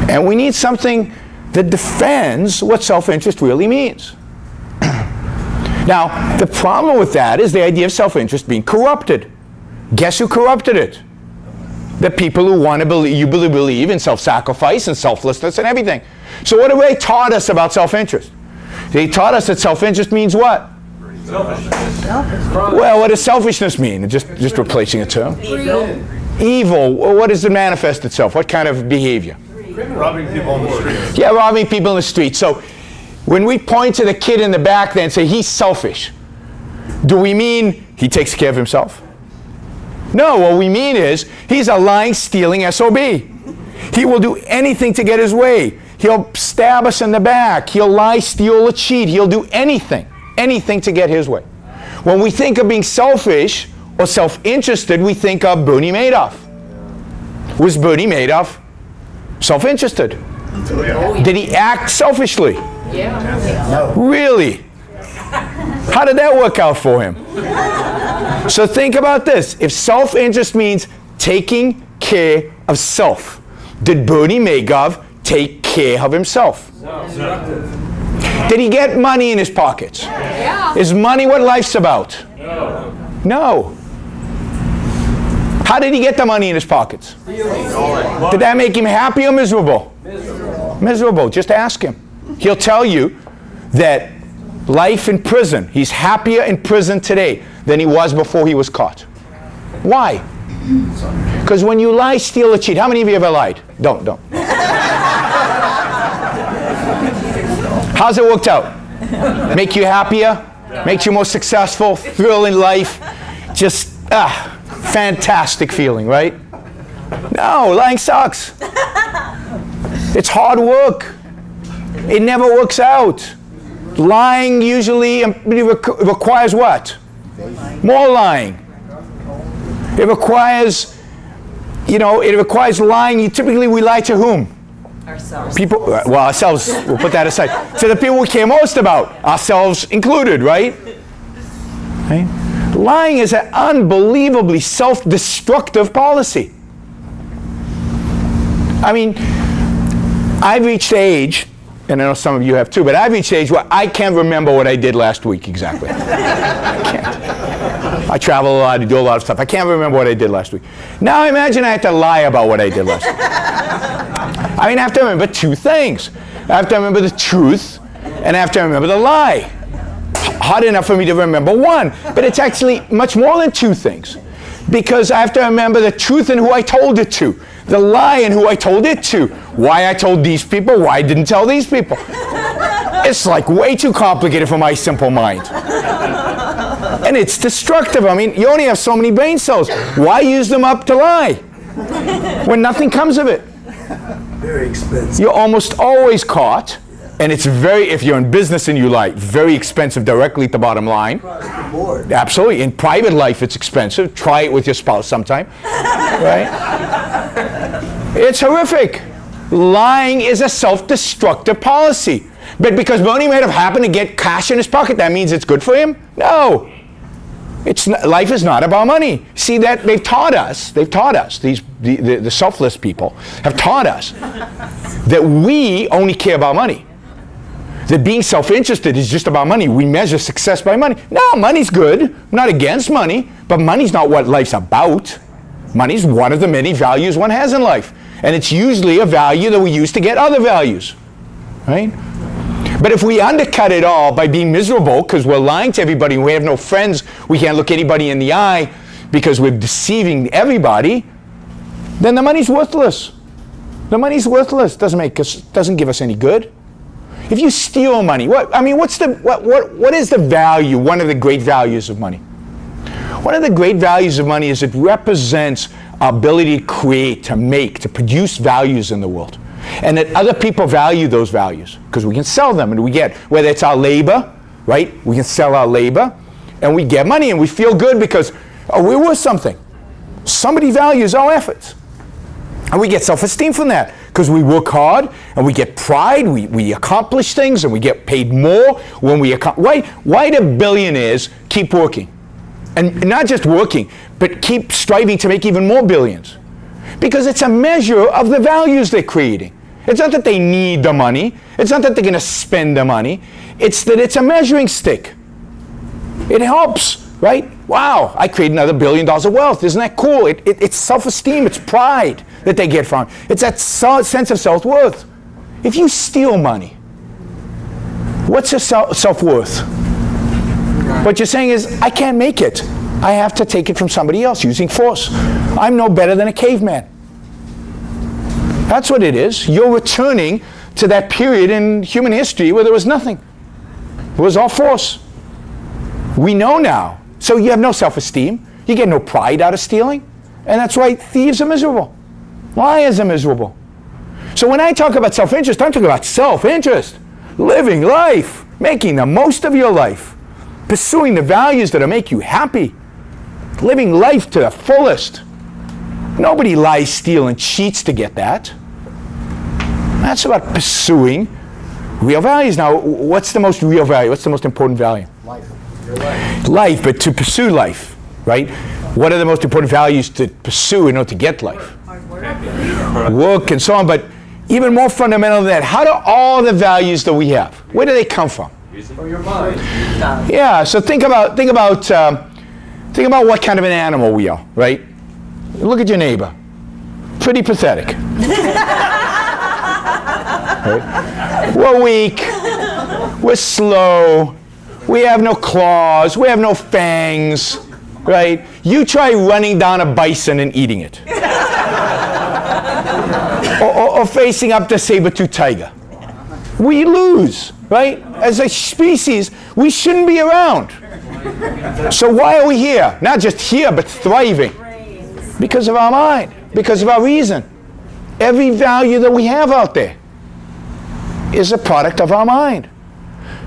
And we need something that defends what self-interest really means. Now, the problem with that is the idea of self-interest being corrupted. Guess who corrupted it? The people who want to believe in self-sacrifice and selflessness and everything. So what have they taught us about self-interest? They taught us that self-interest means what? Selfishness. Well, what does selfishness mean? Just replacing a term. Evil. Well, what does it manifest itself? What kind of behavior? Robbing people on the street. Yeah, robbing people in the street. So when we point to the kid in the back there and say he's selfish, do we mean he takes care of himself? No, what we mean is he's a lying, stealing SOB. He will do anything to get his way. He'll stab us in the back. He'll lie, steal, or cheat. He'll do anything to get his way. When we think of being selfish or self-interested, we think of Bernie Madoff. Was Bernie Madoff self-interested? Did he act selfishly? Yeah. No. Really? How did that work out for him? So think about this. If self-interest means taking care of self, did Bernie Madoff take care of himself? No. Did he get money in his pockets? Yeah. Is money what life's about? No. No. How did he get the money in his pockets? Did that make him happy or miserable? Miserable. Just ask him. He'll tell you that life in prison, he's happier in prison today than he was before he was caught. Why? Because when you lie, steal, or cheat, how many of you ever lied? Don't. How's it worked out? Make you happier? Makes you more successful? Thrill in life? Just, fantastic feeling, right? No, lying sucks. It's hard work. It never works out. Lying usually requires what? More lying. It requires, it requires lying. Typically we lie to whom? Ourselves. People, well, ourselves, we'll put that aside. So the people we care most about, ourselves included, right? Right? Lying is an unbelievably self-destructive policy. I mean, I've reached the age, and I know some of you have too, but I've reached the age where I can't remember what I did last week exactly. I can't. I travel a lot, I do a lot of stuff. I can't remember what I did last week. Now imagine I have to lie about what I did last week. I mean, I have to remember two things. I have to remember the truth, and I have to remember the lie. Hard enough for me to remember one, but it's actually much more than two things. Because I have to remember the truth and who I told it to, the lie and who I told it to, why I told these people, why I didn't tell these people. It's like way too complicated for my simple mind. And it's destructive. I mean, you only have so many brain cells. Why use them up to lie when nothing comes of it? Very expensive. You're almost always caught, and it's very, if you're in business and you lie, very expensive directly at the bottom line. Across the board. Absolutely. In private life, it's expensive. Try it with your spouse sometime. Right? It's horrific. Lying is a self-destructive policy. But because Bernie might have happened to get cash in his pocket, that means it's good for him? No. It's not, life is not about money. See, that they've taught us, the selfless people have taught us that we only care about money. That being self-interested is just about money. We measure success by money. No, money's good. I'm not against money, but money's not what life's about. Money's one of the many values one has in life. And it's usually a value that we use to get other values. Right? But if we undercut it all by being miserable because we're lying to everybody and we have no friends, we can't look anybody in the eye because we're deceiving everybody, then the money's worthless. The money's worthless. Doesn't give us any good. If you steal money, what is the value, one of the great values of money? One of the great values of money is it represents our ability to create, to make, to produce values in the world. And that other people value those values because we can sell them and we get, whether it's our labor, right? We can sell our labor and we get money and we feel good because we're worth something. Somebody values our efforts. And we get self-esteem from that because we work hard and we get pride, we accomplish things and we get paid more when we accomplish. Why do billionaires keep working? And not just working, but keep striving to make even more billions. Because it's a measure of the values they're creating. It's not that they need the money. It's not that they're going to spend the money. It's that it's a measuring stick. It helps, right? Wow, I created another $1 billion of wealth. Isn't that cool? It's self-esteem. It's pride that they get from it. It's that sense of self-worth. If you steal money, what's your self-worth? What you're saying is, I can't make it. I have to take it from somebody else using force. I'm no better than a caveman. That's what it is. You're returning to that period in human history where there was nothing. It was all force. We know now. So you have no self-esteem. You get no pride out of stealing. And that's why thieves are miserable. Liars are miserable. So when I talk about self-interest, I'm talking about self-interest. Living life. Making the most of your life. Pursuing the values that'll make you happy. Living life to the fullest. Nobody lies, steals, and cheats to get that. That's about pursuing real values. Now, what's the most real value? What's the most important value? Life. Your life. Life, but to pursue life, right? What are the most important values to pursue in order to get life? Hard work. Work and so on, but even more fundamental than that, how do all the values that we have, where do they come from? From your mind. Yeah, so think about what kind of an animal we are, right? Look at your neighbor. Pretty pathetic. Right? We're weak. We're slow. We have no claws. We have no fangs. Right? You try running down a bison and eating it. or facing up the saber-toothed tiger. We lose, right? As a species, we shouldn't be around. So why are we here? Not just here, but thriving. Because of our mind, because of our reason. Every value that we have out there is a product of our mind.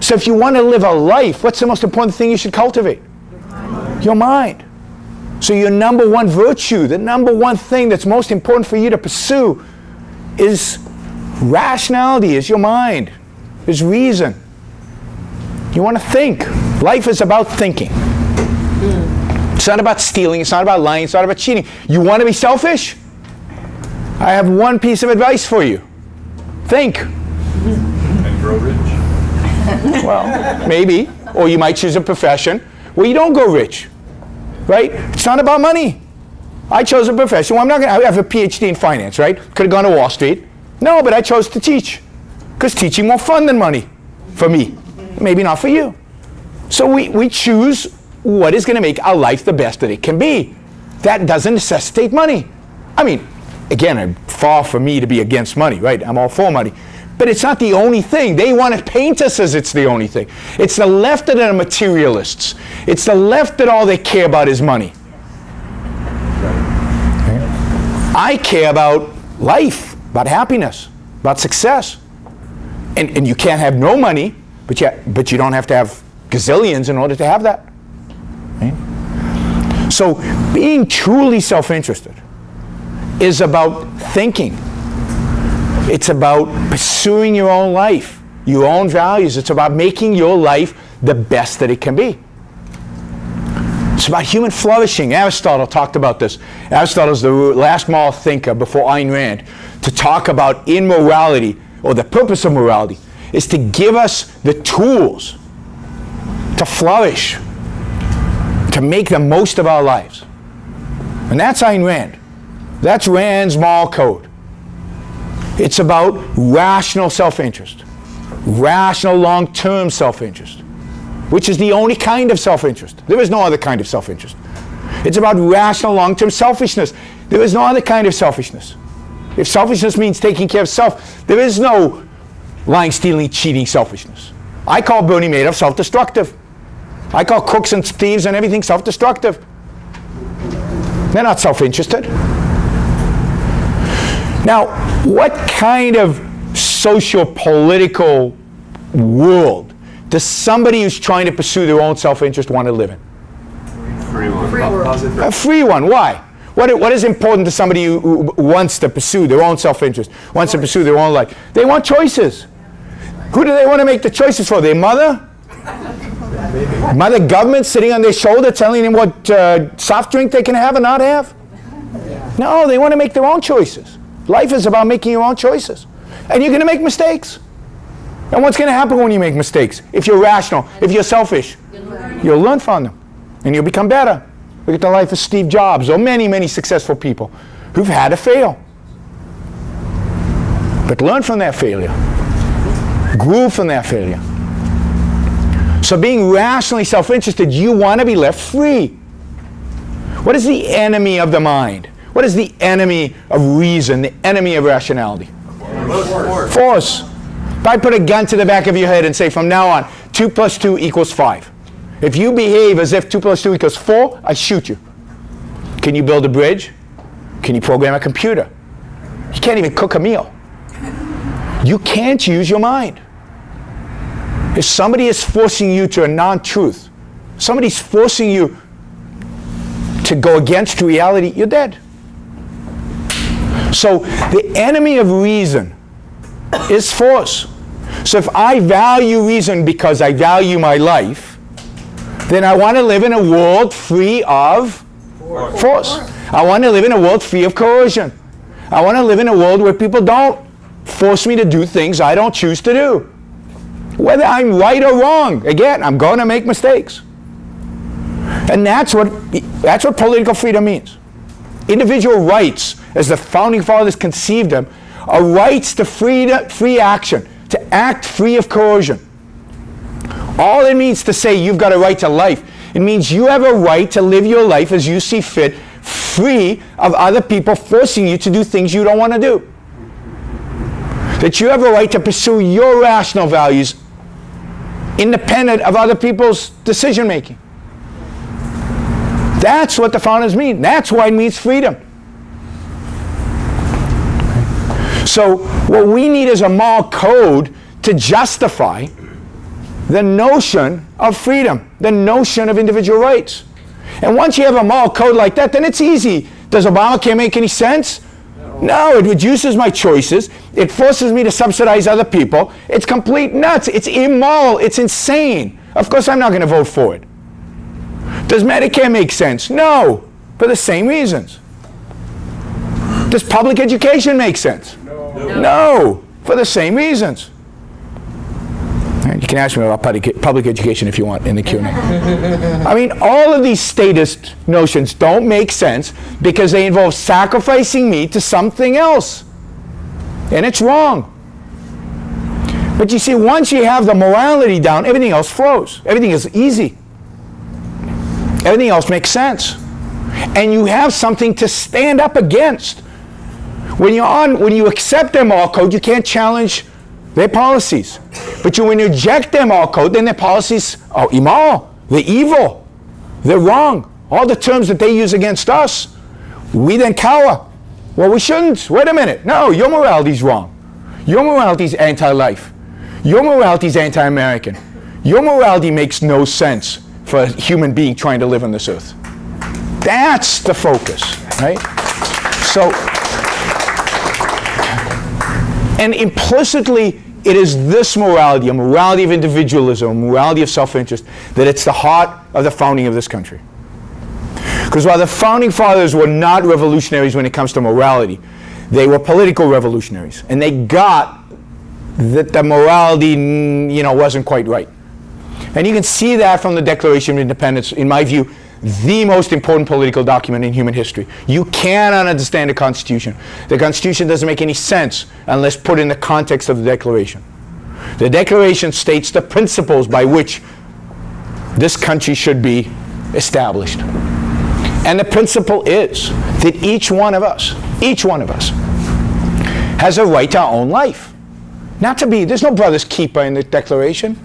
So if you want to live a life, what's the most important thing you should cultivate? Your mind. So your number one virtue, the number one thing that's most important for you to pursue is Rationality is your mind, is reason. You want to think. Life is about thinking. It's not about stealing, it's not about lying, it's not about cheating. You want to be selfish? I have one piece of advice for you. Think. And grow rich. Well, maybe. Or you might choose a profession where you don't go rich. Right? It's not about money. I chose a profession. Well, I'm not going to have a PhD in finance, right? Could have gone to Wall Street. No, but I chose to teach. Because teaching more fun than money for me. Maybe not for you. So we choose what is going to make our life the best that it can be. That doesn't necessitate money. I mean, again, I'm far from me to be against money, right? I'm all for money. But it's not the only thing. They want to paint us as it's the only thing. It's the left that are materialists. It's the left that all they care about is money. I care about life, about happiness, about success. And you can't have no money, but you don't have to have gazillions in order to have that. Right? So being truly self-interested is about thinking. It's about pursuing your own life, your own values. It's about making your life the best that it can be. It's about human flourishing. Aristotle talked about this. Aristotle's the last moral thinker before Ayn Rand to talk about immorality, or the purpose of morality, is to give us the tools to flourish, to make the most of our lives. And that's Ayn Rand. That's Rand's moral code. It's about rational self-interest, rational long-term self-interest, which is the only kind of self-interest. There is no other kind of self-interest. It's about rational long-term selfishness. There is no other kind of selfishness. If selfishness means taking care of self, there is no lying, stealing, cheating selfishness. I call Bernie Madoff self-destructive. I call crooks and thieves and everything self-destructive. They're not self-interested. Now, what kind of socio-political world does somebody who's trying to pursue their own self-interest want to live in? Free one. A free one. Why? What is important to somebody who wants to pursue their own self-interest, wants to pursue their own life? They want choices. Who do they want to make the choices for? Their mother? Mother government sitting on their shoulder telling them what soft drink they can have and not have? No, they want to make their own choices. Life is about making your own choices. And you're going to make mistakes. And what's going to happen when you make mistakes? If you're rational, if you're selfish, you'll learn from them. And you'll become better. Look at the life of Steve Jobs or many, many successful people who've had to fail. But learn from that failure. Grew from that failure. So being rationally self-interested, you want to be left free. What is the enemy of the mind? What is the enemy of reason, the enemy of rationality? Force. If I put a gun to the back of your head and say from now on, 2 + 2 = 5. If you behave as if 2 + 2 = 4, I shoot you. Can you build a bridge? Can you program a computer? You can't even cook a meal. You can't use your mind. If somebody is forcing you to a non-truth, somebody's forcing you to go against reality, you're dead. So the enemy of reason is force. So if I value reason because I value my life, then I want to live in a world free of force. I want to live in a world free of coercion. I want to live in a world where people don't force me to do things I don't choose to do. Whether I'm right or wrong, again, I'm going to make mistakes. And that's what political freedom means. Individual rights, as the founding fathers conceived them, are rights to free action, to act free of coercion. All it means to say you've got a right to life, it means you have a right to live your life as you see fit, free of other people forcing you to do things you don't want to do. That you have a right to pursue your rational values independent of other people's decision making. That's what the founders mean. That's why it means freedom. So what we need is a moral code to justify the notion of freedom, the notion of individual rights. And once you have a moral code like that, then it's easy. Does Obamacare make any sense? No, it reduces my choices. It forces me to subsidize other people. It's complete nuts. It's immoral. It's insane. Of course, I'm not going to vote for it. Does Medicare make sense? No, for the same reasons. Does public education make sense? No, for the same reasons. You can ask me about public education if you want in the Q&A. I mean, all of these statist notions don't make sense because they involve sacrificing me to something else. And it's wrong. But you see, once you have the morality down, everything else flows. Everything is easy. Everything else makes sense. And you have something to stand up against. When you accept their moral code, you can't challenge their policies. But when you reject their moral code, then their policies are immoral, they're evil, they're wrong. All the terms that they use against us, we then cower. Well, we shouldn't. Wait a minute. No, your morality is wrong. Your morality is anti-life. Your morality is anti-American. Your morality makes no sense for a human being trying to live on this earth. That's the focus, right? So, and implicitly, it is this morality, a morality of individualism, a morality of self-interest, that it's the heart of the founding of this country. Because while the founding fathers were not revolutionaries when it comes to morality, they were political revolutionaries. And they got that the morality, wasn't quite right. And you can see that from the Declaration of Independence, in my view, the most important political document in human history. You cannot understand the Constitution. The Constitution doesn't make any sense unless put in the context of the Declaration. The Declaration states the principles by which this country should be established. And the principle is that each one of us, has a right to our own life. Not to be, there's no brother's keeper in the Declaration.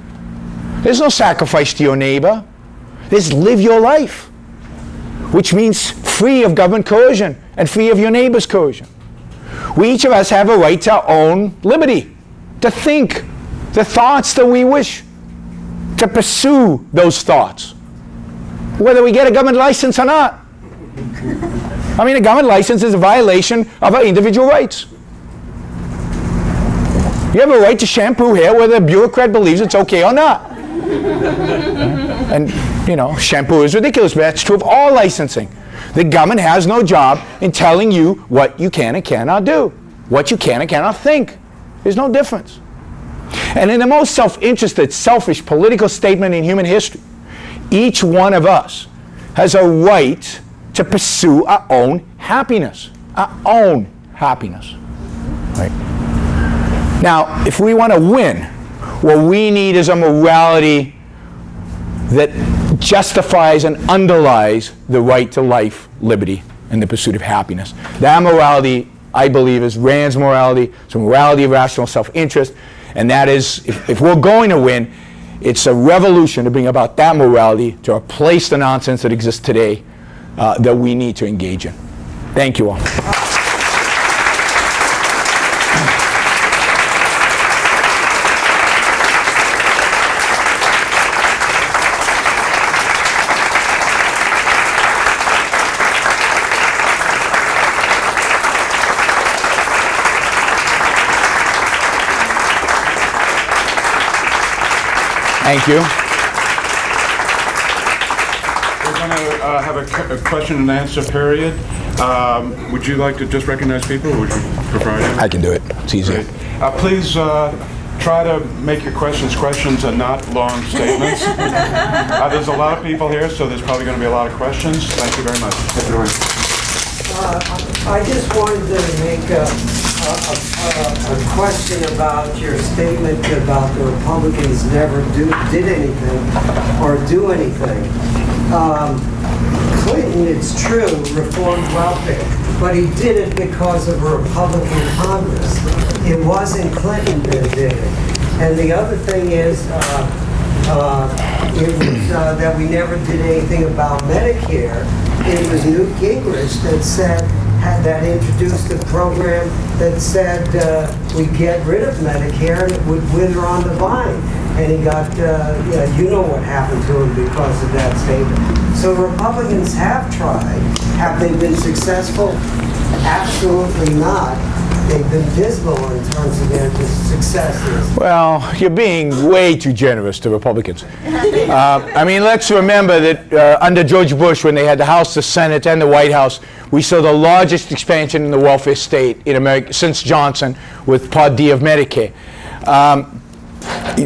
There's no sacrifice to your neighbor. There's live your life, which means free of government coercion and free of your neighbor's coercion. We each of us have a right to our own liberty, to think the thoughts that we wish, to pursue those thoughts, whether we get a government license or not. I mean, a government license is a violation of our individual rights. You have a right to shampoo hair whether a bureaucrat believes it's okay or not. And, shampoo is ridiculous, but that's true of all licensing. The government has no job in telling you what you can and cannot do, what you can and cannot think. There's no difference. And in the most self-interested, selfish political statement in human history, each one of us has a right to pursue our own happiness. Our own happiness. Right? Now, if we want to win, what we need is a morality that justifies and underlies the right to life, liberty, and the pursuit of happiness. That morality, I believe, is Rand's morality. It's a morality of rational self-interest. And that is, if we're going to win, it's a revolution to bring about that morality to replace the nonsense that exists today that we need to engage in. Thank you all. Thank you. We're going to have a question and answer period. Would you like to just recognize people, or would you prefer I can do it. It's easier. Please try to make your questions and not long statements. There's a lot of people here, so there's probably going to be a lot of questions. Thank you very much. I just wanted to make a question about your statement about the Republicans never did anything or do anything. Clinton, it's true, reformed welfare, but he did it because of a Republican Congress. It wasn't Clinton that did it. And the other thing is, it was that we never did anything about Medicare. It was Newt Gingrich that introduced a program that said we'd get rid of Medicare and it would wither on the vine. And he got, you know what happened to him because of that statement. So Republicans have tried. Have they been successful? Absolutely not. They've been dismal in terms of their successes. Well, you're being way too generous to Republicans. I mean, let's remember that under George Bush, when they had the House, the Senate, and the White House, we saw the largest expansion in the welfare state in America since Johnson with Part D of Medicare.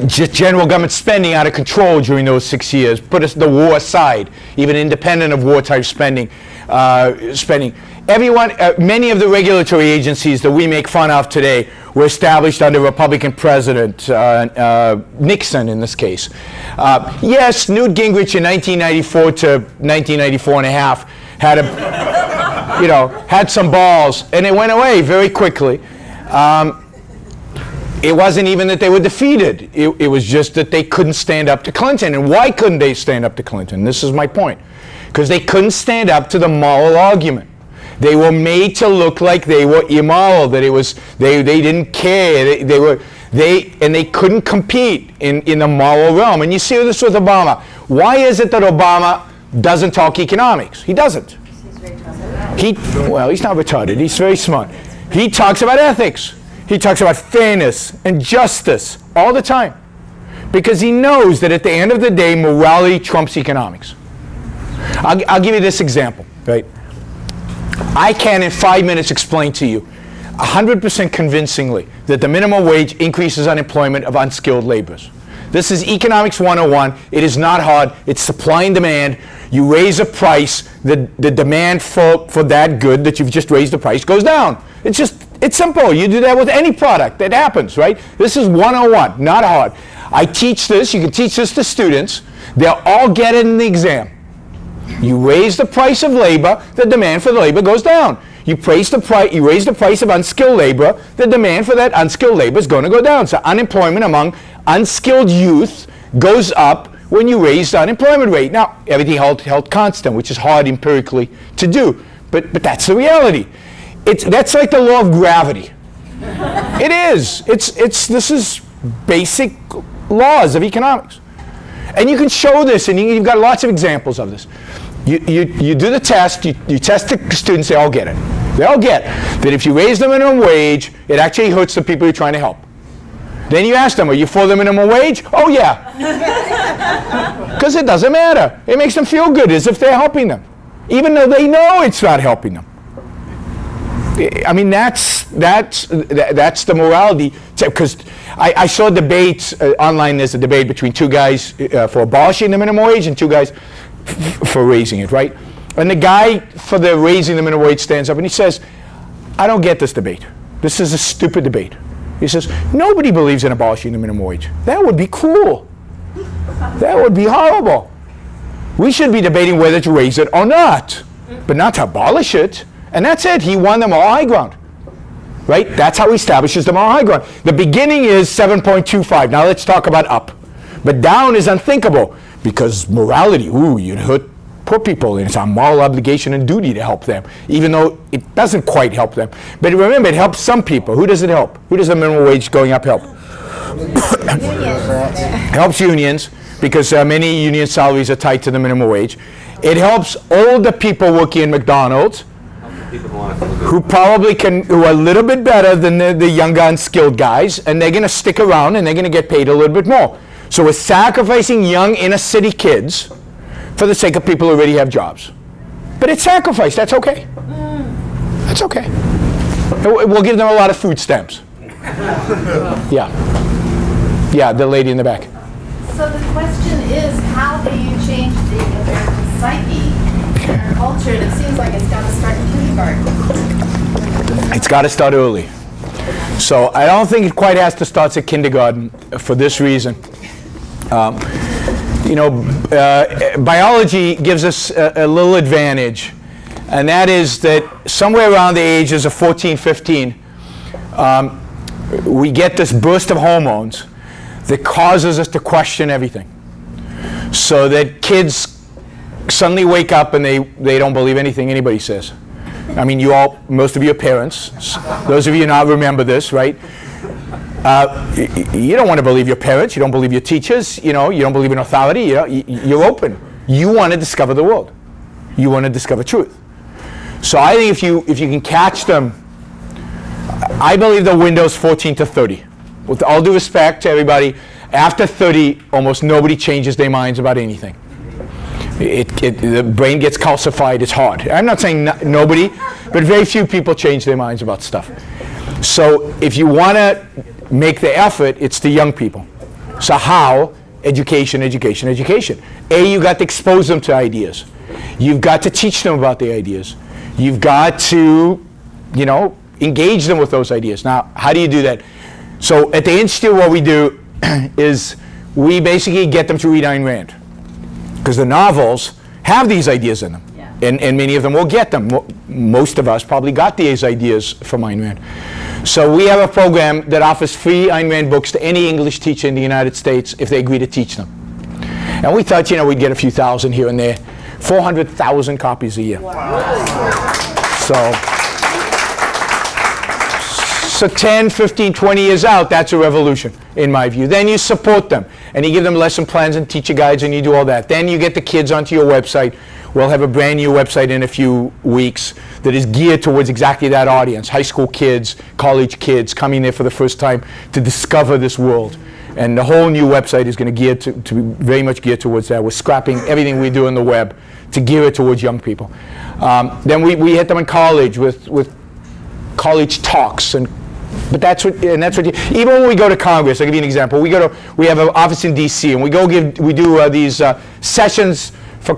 Just general government spending out of control during those 6 years. Put the war aside, even independent of war-type spending. Everyone, many of the regulatory agencies that we make fun of today were established under Republican President Nixon in this case. Yes, Newt Gingrich in 1994 to 1994 and a half had had some balls, and it went away very quickly. It wasn't even that they were defeated. It was just that they couldn't stand up to Clinton. And why couldn't they stand up to Clinton? This is my point. Because they couldn't stand up to the moral argument. They were made to look like they were immoral, that it was they didn't care. They couldn't compete in the moral realm. And you see this with Obama. Why is it that Obama doesn't talk economics? He doesn't. Well, he's not retarded. He's very smart. He talks about ethics. He talks about fairness and justice all the time. Because he knows that at the end of the day, morality trumps economics. I'll give you this example, right? I can, in 5 minutes, explain to you 100% convincingly that the minimum wage increases unemployment of unskilled laborers. This is Economics 101. It is not hard. It's supply and demand. You raise a price, the demand for that good that you've just raised the price goes down. It's simple. You do that with any product. That happens, right? This is 101, not hard. I teach this. You can teach this to students. They'll all get it in the exam. You raise the price of labor, the demand for the labor goes down. You raise the price of unskilled labor, the demand for that unskilled labor is going to go down. So unemployment among unskilled youth goes up when you raise the unemployment rate. Now, everything held constant, which is hard empirically to do, but that's the reality. That's like the law of gravity. It is. This is basic laws of economics. And you can show this, and you've got lots of examples of this. You do the test, you test the students, they all get it. They all get that if you raise the minimum wage, it actually hurts the people you're trying to help. Then you ask them, are you for the minimum wage? Oh, yeah. Because it doesn't matter. It makes them feel good as if they're helping them, even though they know it's not helping them. I mean, that's the morality. Because I saw debates online. There's a debate between two guys for abolishing the minimum wage and two guys for raising it, right? And the guy for the raising the minimum wage stands up and he says, I don't get this debate. This is a stupid debate. He says, nobody believes in abolishing the minimum wage. That would be cruel. That would be horrible. We should be debating whether to raise it or not, but not to abolish it. And that's it. He won the moral high ground. Right? That's how he establishes the moral high ground. The beginning is 7.25. Now let's talk about up. But down is unthinkable because morality, you'd hurt poor people, and it's our moral obligation and duty to help them, even though it doesn't quite help them. But remember, it helps some people. Who does it help? Who does the minimum wage going up help? It helps unions because many union salaries are tied to the minimum wage. It helps older people working in McDonald's who probably who are a little bit better than the younger unskilled guys, and they're going to stick around and they're going to get paid a little bit more. So we're sacrificing young inner city kids for the sake of people who already have jobs. But it's sacrifice. That's okay. That's okay. We'll give them a lot of food stamps. Yeah. Yeah, the lady in the back. So the question is, how do you change the American psyche and our culture? And it seems like it's got to start in kindergarten. It's got to start early. So I don't think it quite has to start at kindergarten for this reason. Biology gives us a little advantage, and that is that somewhere around the ages of 14, 15, we get this burst of hormones that causes us to question everything. So that kids suddenly wake up and they don't believe anything anybody says. I mean, most of you are parents. Those of you not remember this, right? You don't want to believe your parents. You don't believe your teachers. You don't believe in authority. You're open. You want to discover the world. You want to discover truth. So I think if you can catch them, I believe the window is 14 to 30. With all due respect to everybody, after 30, almost nobody changes their minds about anything. The brain gets calcified, it's hard. I'm not saying nobody, but very few people change their minds about stuff. So if you want to make the effort, it's the young people. So how? Education, education, education. You got to expose them to ideas. You've got to teach them about the ideas. You've got to, you know, engage them with those ideas. Now, how do you do that? So at the Institute, what we do is we basically get them to read Ayn Rand. Because the novels have these ideas in them. Yeah. And many of them will get them. Most of us probably got these ideas from Ayn Rand. So we have a program that offers free Ayn Rand books to any English teacher in the United States if they agree to teach them. And we thought, you know, we'd get a few thousand here and there. 400,000 copies a year. Wow. So 10, 15, 20 years out, that's a revolution, in my view. Then you support them, and you give them lesson plans and teacher guides, and you do all that. Then you get the kids onto your website. We'll have a brand new website in a few weeks that is geared towards exactly that audience, high school kids, college kids coming there for the first time to discover this world. And the whole new website is going to be very much geared towards that. We're scrapping everything we do on the web to gear it towards young people. Then we hit them in college with college talks, but that's what even when we go to Congress, I'll give you an example. We have an office in D.C. and we do these sessions for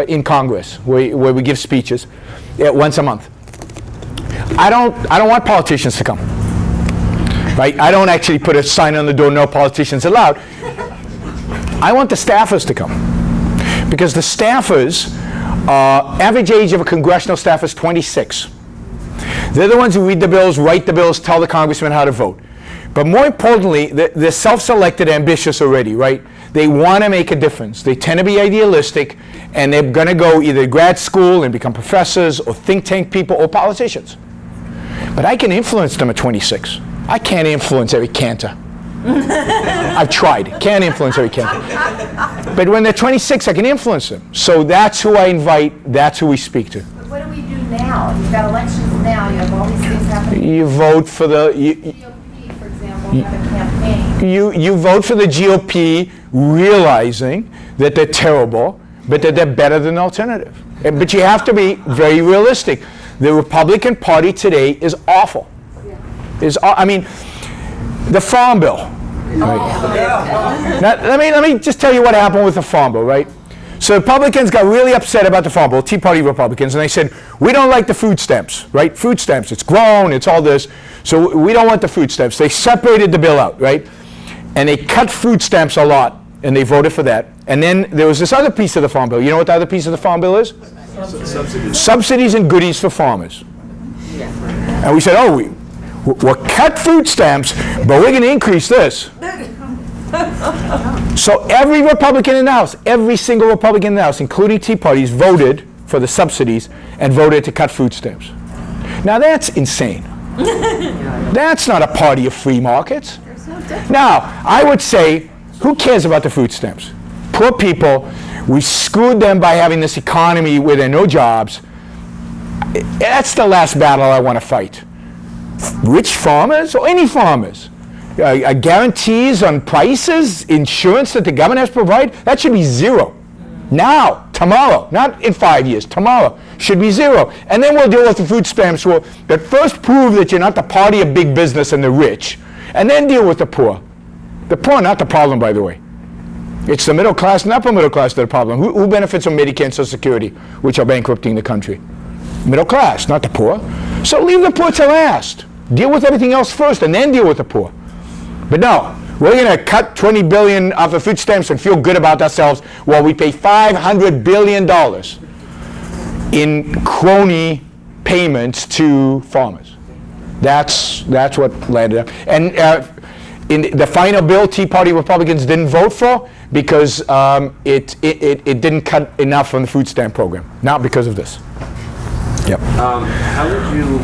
in Congress where we give speeches once a month. I don't want politicians to come. Right? I don't actually put a sign on the door, no politicians allowed. I want the staffers to come. Because the staffers, average age of a congressional staff is 26. They're the ones who read the bills, write the bills, tell the congressman how to vote. But more importantly, they're self-selected, ambitious already, right? They want to make a difference. They tend to be idealistic, and they're going to go either grad school and become professors or think tank people or politicians. But I can influence them at 26. I can't influence every cantor. I've tried. Can't influence every cantor. But when they're 26, I can influence them. So that's who I invite. That's who we speak to. But what do we do now? You've got elections now. You have all these things happening. You vote for the... GOP, for example, have a campaign. You vote for the GOP realizing that they're terrible, but that they're better than the alternative. But you have to be very realistic. The Republican Party today is awful. I mean, the Farm Bill. Right? Now, let me just tell you what happened with the Farm Bill, right? So Republicans got really upset about the Farm Bill, Tea Party Republicans, and they said, we don't like the food stamps, right? Food stamps, it's grown, it's all this, so we don't want the food stamps. They separated the bill out, right? And they cut food stamps a lot, and they voted for that. And then there was this other piece of the Farm Bill. You know what the other piece of the Farm Bill is? Subsidies and goodies for farmers. And we said, oh, we'll cut food stamps, but we're going to increase this. So every Republican in the House, every single Republican in the House, including Tea Parties, voted for the subsidies and voted to cut food stamps. Now that's insane. That's not a party of free markets. Now, I would say, who cares about the food stamps? Poor people, we screwed them by having this economy where there are no jobs. That's the last battle I want to fight. Rich farmers or any farmers. Guarantees on prices, insurance that the government has to provide, that should be zero. Now, tomorrow, not in 5 years, tomorrow should be zero. And then we'll deal with the food stamps that first prove that you're not the party of big business and the rich, and then deal with the poor. The poor are not the problem, by the way. It's the middle class and upper middle class that are the problem. Who benefits from Medicare and Social Security, which are bankrupting the country? Middle class, not the poor. So leave the poor to last. Deal with everything else first and then deal with the poor. But no, we're going to cut $20 billion off of food stamps and feel good about ourselves while we pay $500 billion in crony payments to farmers. That's what landed up. And in the final bill, Tea Party Republicans didn't vote for because it didn't cut enough from the food stamp program. Not because of this. Yep. How would you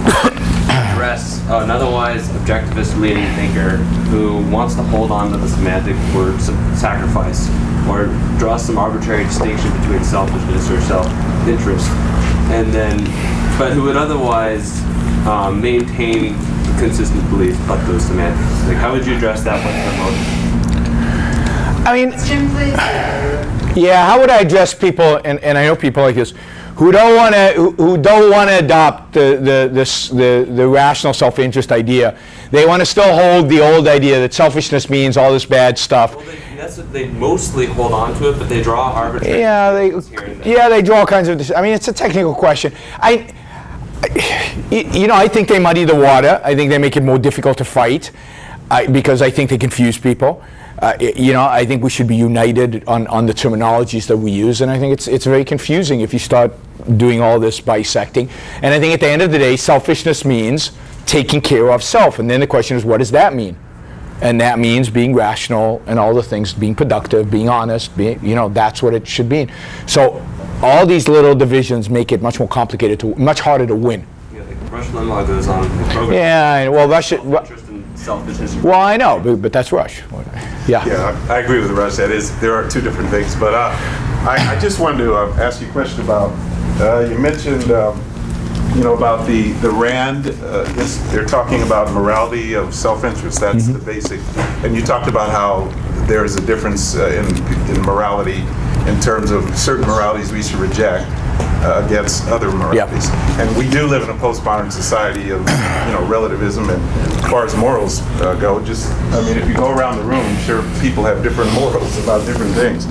address an otherwise objectivist leading thinker who wants to hold on to the semantic word sacrifice or draw some arbitrary distinction between selfishness or self-interest, and then but who would otherwise maintain consistent beliefs but those semantics. Like, how would you address that with the motion? I mean, Jim, please. yeah, how would I address people, and I know people like this, who don't want to adopt the rational self-interest idea. They want to still hold the old idea that selfishness means all this bad stuff. Well, that's what they mostly hold on to it, but they draw arbitrary. Yeah, they draw all kinds of. I mean, it's a technical question. You know, I think they muddy the water. I think they make it more difficult to fight because I think they confuse people. You know, I think we should be united on the terminologies that we use, and I think it's very confusing if you start doing all this bisecting. And I think at the end of the day, selfishness means taking care of self, and then the question is, what does that mean? And that means being rational and all the things, being productive, being honest, you know, that's what it should be. So all these little divisions make it much more complicated, much harder to win. Yeah, like Rush Limbaugh goes on the program. Yeah, well, Self-interest and selfishness. Well, I know, but that's Rush. Yeah. Yeah, I agree with Rush. There are two different things. But I just wanted to ask you a question about, you mentioned, you know, about the RAND. They're talking about morality of self-interest. That's the basic. And you talked about how there is a difference in morality in terms of certain moralities we should reject against other moralities. Yep. And we do live in a postmodern society of, you know, relativism, and as far as morals go, I mean, if you go around the room, sure, people have different morals about different things.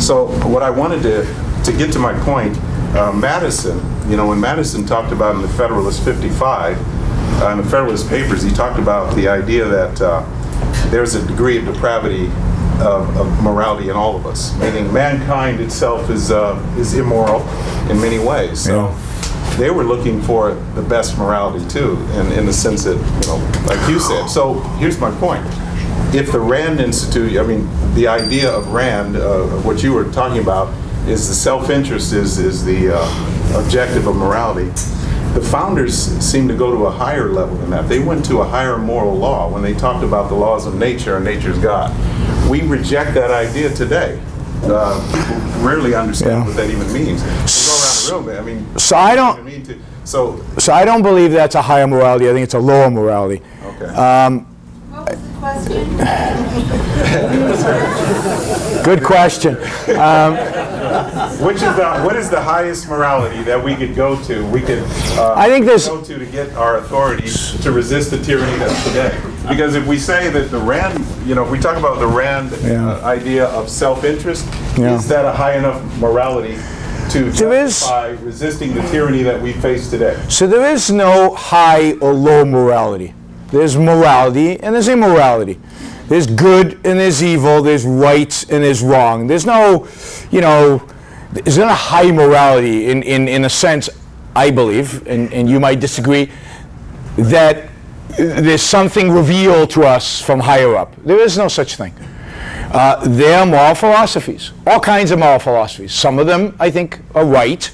So what I wanted to get to my point, Madison, you know, when Madison talked about in the Federalist 55, in the Federalist Papers, he talked about the idea that there's a degree of depravity of morality in all of us, meaning mankind itself is immoral in many ways. So they were looking for the best morality too, in the sense that, you know, like you said. So here's my point. If the RAND Institute, I mean, the idea of RAND, what you were talking about, is the self-interest is the objective of morality. The founders seem to go to a higher level than that. They went to a higher moral law when they talked about the laws of nature and nature's God. We reject that idea today. People rarely understand what that even means. You go around the room, I mean, so I don't believe that's a higher morality. I think it's a lower morality. Okay. What was the question? Good question. What is the highest morality that we could go to? We could I think go to get our authority to resist the tyranny that's today. Because if we say that the RAND, you know, if we talk about the RAND idea of self-interest, is that a high enough morality to justify resisting the tyranny that we face today? So there is no high or low morality. There's morality and there's immorality. There's good and there's evil. There's right and there's wrong. There's no, you know, there's not a high morality in a sense, I believe, and you might disagree, that there's something revealed to us from higher up. There is no such thing. There are moral philosophies, all kinds of moral philosophies. Some of them, I think, are right.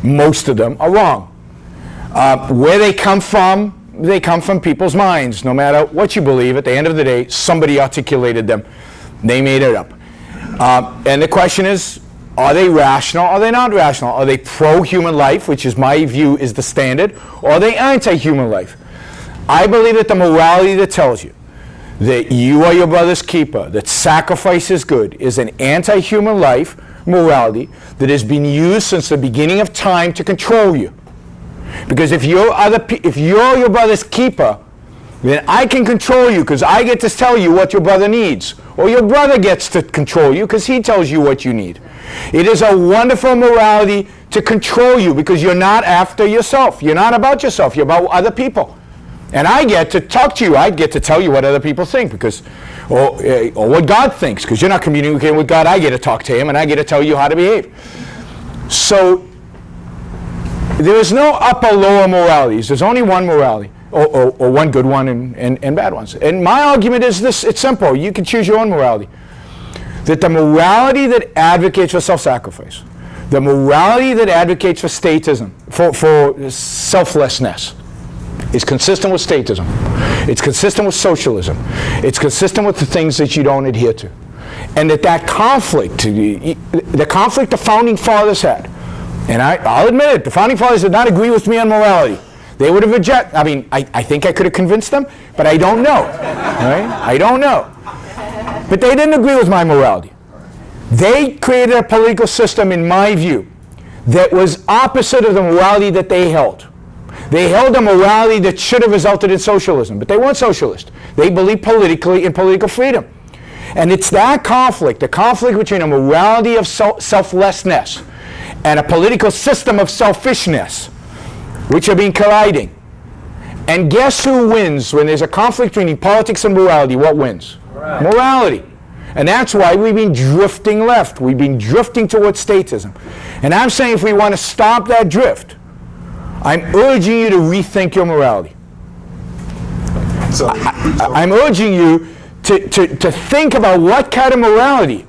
Most of them are wrong. Where they come from people's minds. No matter what you believe, at the end of the day, somebody articulated them. They made it up. And the question is, are they rational? Are they not rational? Are they pro-human life, which is my view is the standard, or are they anti-human life? I believe that the morality that tells you that you are your brother's keeper, that sacrifice is good, is an anti-human life morality that has been used since the beginning of time to control you. Because if you're your brother's keeper, then I can control you because I get to tell you what your brother needs. Or your brother gets to control you because he tells you what you need. It is a wonderful morality to control you because you're not after yourself. You're not about yourself. You're about other people. And I get to talk to you. I get to tell you what other people think because, or what God thinks, because you're not communicating with God. I get to talk to him and I get to tell you how to behave. So there is no upper lower moralities. There's only one morality, or one good one and bad ones. And my argument is this, it's simple. You can choose your own morality. That the morality that advocates for self-sacrifice, the morality that advocates for statism, for selflessness, is consistent with statism. It's consistent with socialism. It's consistent with the things that you don't adhere to. And that conflict, the conflict the founding fathers had, And I'll admit it, the Founding Fathers did not agree with me on morality. They would have rejected, I mean, I think I could have convinced them, but I don't know, right? I don't know. But they didn't agree with my morality. They created a political system, in my view, that was opposite of the morality that they held. They held a morality that should have resulted in socialism, but they weren't socialist. They believed politically in political freedom. And it's that conflict, the conflict between a morality of selflessness and a political system of selfishness, which have been colliding. And guess who wins when there's a conflict between politics and morality? What wins? Right. Morality. And that's why we've been drifting left. We've been drifting towards statism. And I'm saying if we want to stop that drift, I'm urging you to rethink your morality. I'm urging you to think about what kind of morality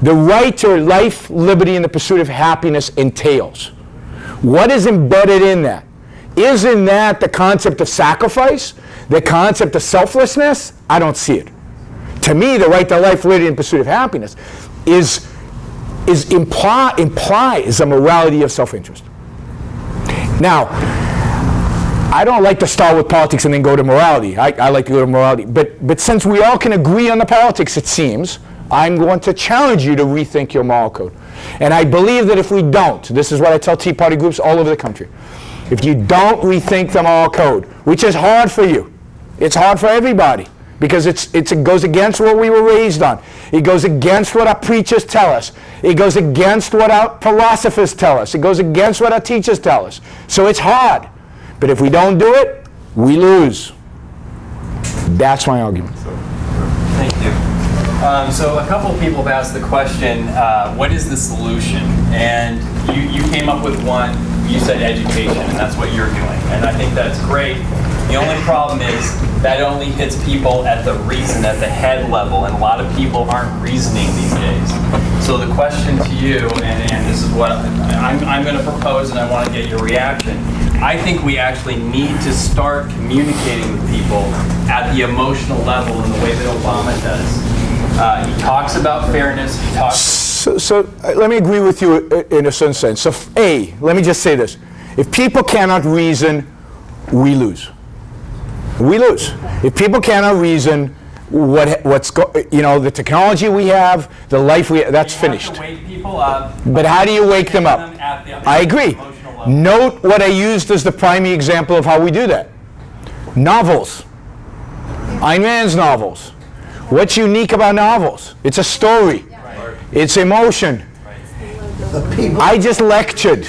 the right to life, liberty, and the pursuit of happiness entails. What is embedded in that? Isn't that the concept of sacrifice? The concept of selflessness? I don't see it. To me, the right to life, liberty, and pursuit of happiness implies a morality of self-interest. Now, I don't like to start with politics and then go to morality. I like to go to morality. But since we all can agree on the politics, it seems, I'm going to challenge you to rethink your moral code. And I believe that if we don't, this is what I tell Tea Party groups all over the country, if you don't rethink the moral code, which is hard for you, it's hard for everybody, because it goes against what we were raised on. It goes against what our preachers tell us. It goes against what our philosophers tell us. It goes against what our teachers tell us. So it's hard. But if we don't do it, we lose. That's my argument. Thank you. So a couple of people have asked the question, what is the solution? And you came up with one. You said education, and that's what you're doing. And I think that's great. The only problem is that only hits people at the reason, at the head level, and a lot of people aren't reasoning these days. So the question to you, and this is what I'm going to propose, and I want to get your reaction. I think we actually need to start communicating with people at the emotional level in the way that Obama does. He talks about fairness. He talks. So let me agree with you in a certain sense. So let me just say this. If people cannot reason, we lose. We lose. If people cannot reason the technology we have, the life we have, that's finished. To wake people up, but how do you wake them up? I agree. Note what I used as the primary example of how we do that. Novels. Ayn Rand's novels. What's unique about novels? It's a story. It's emotion. I just lectured.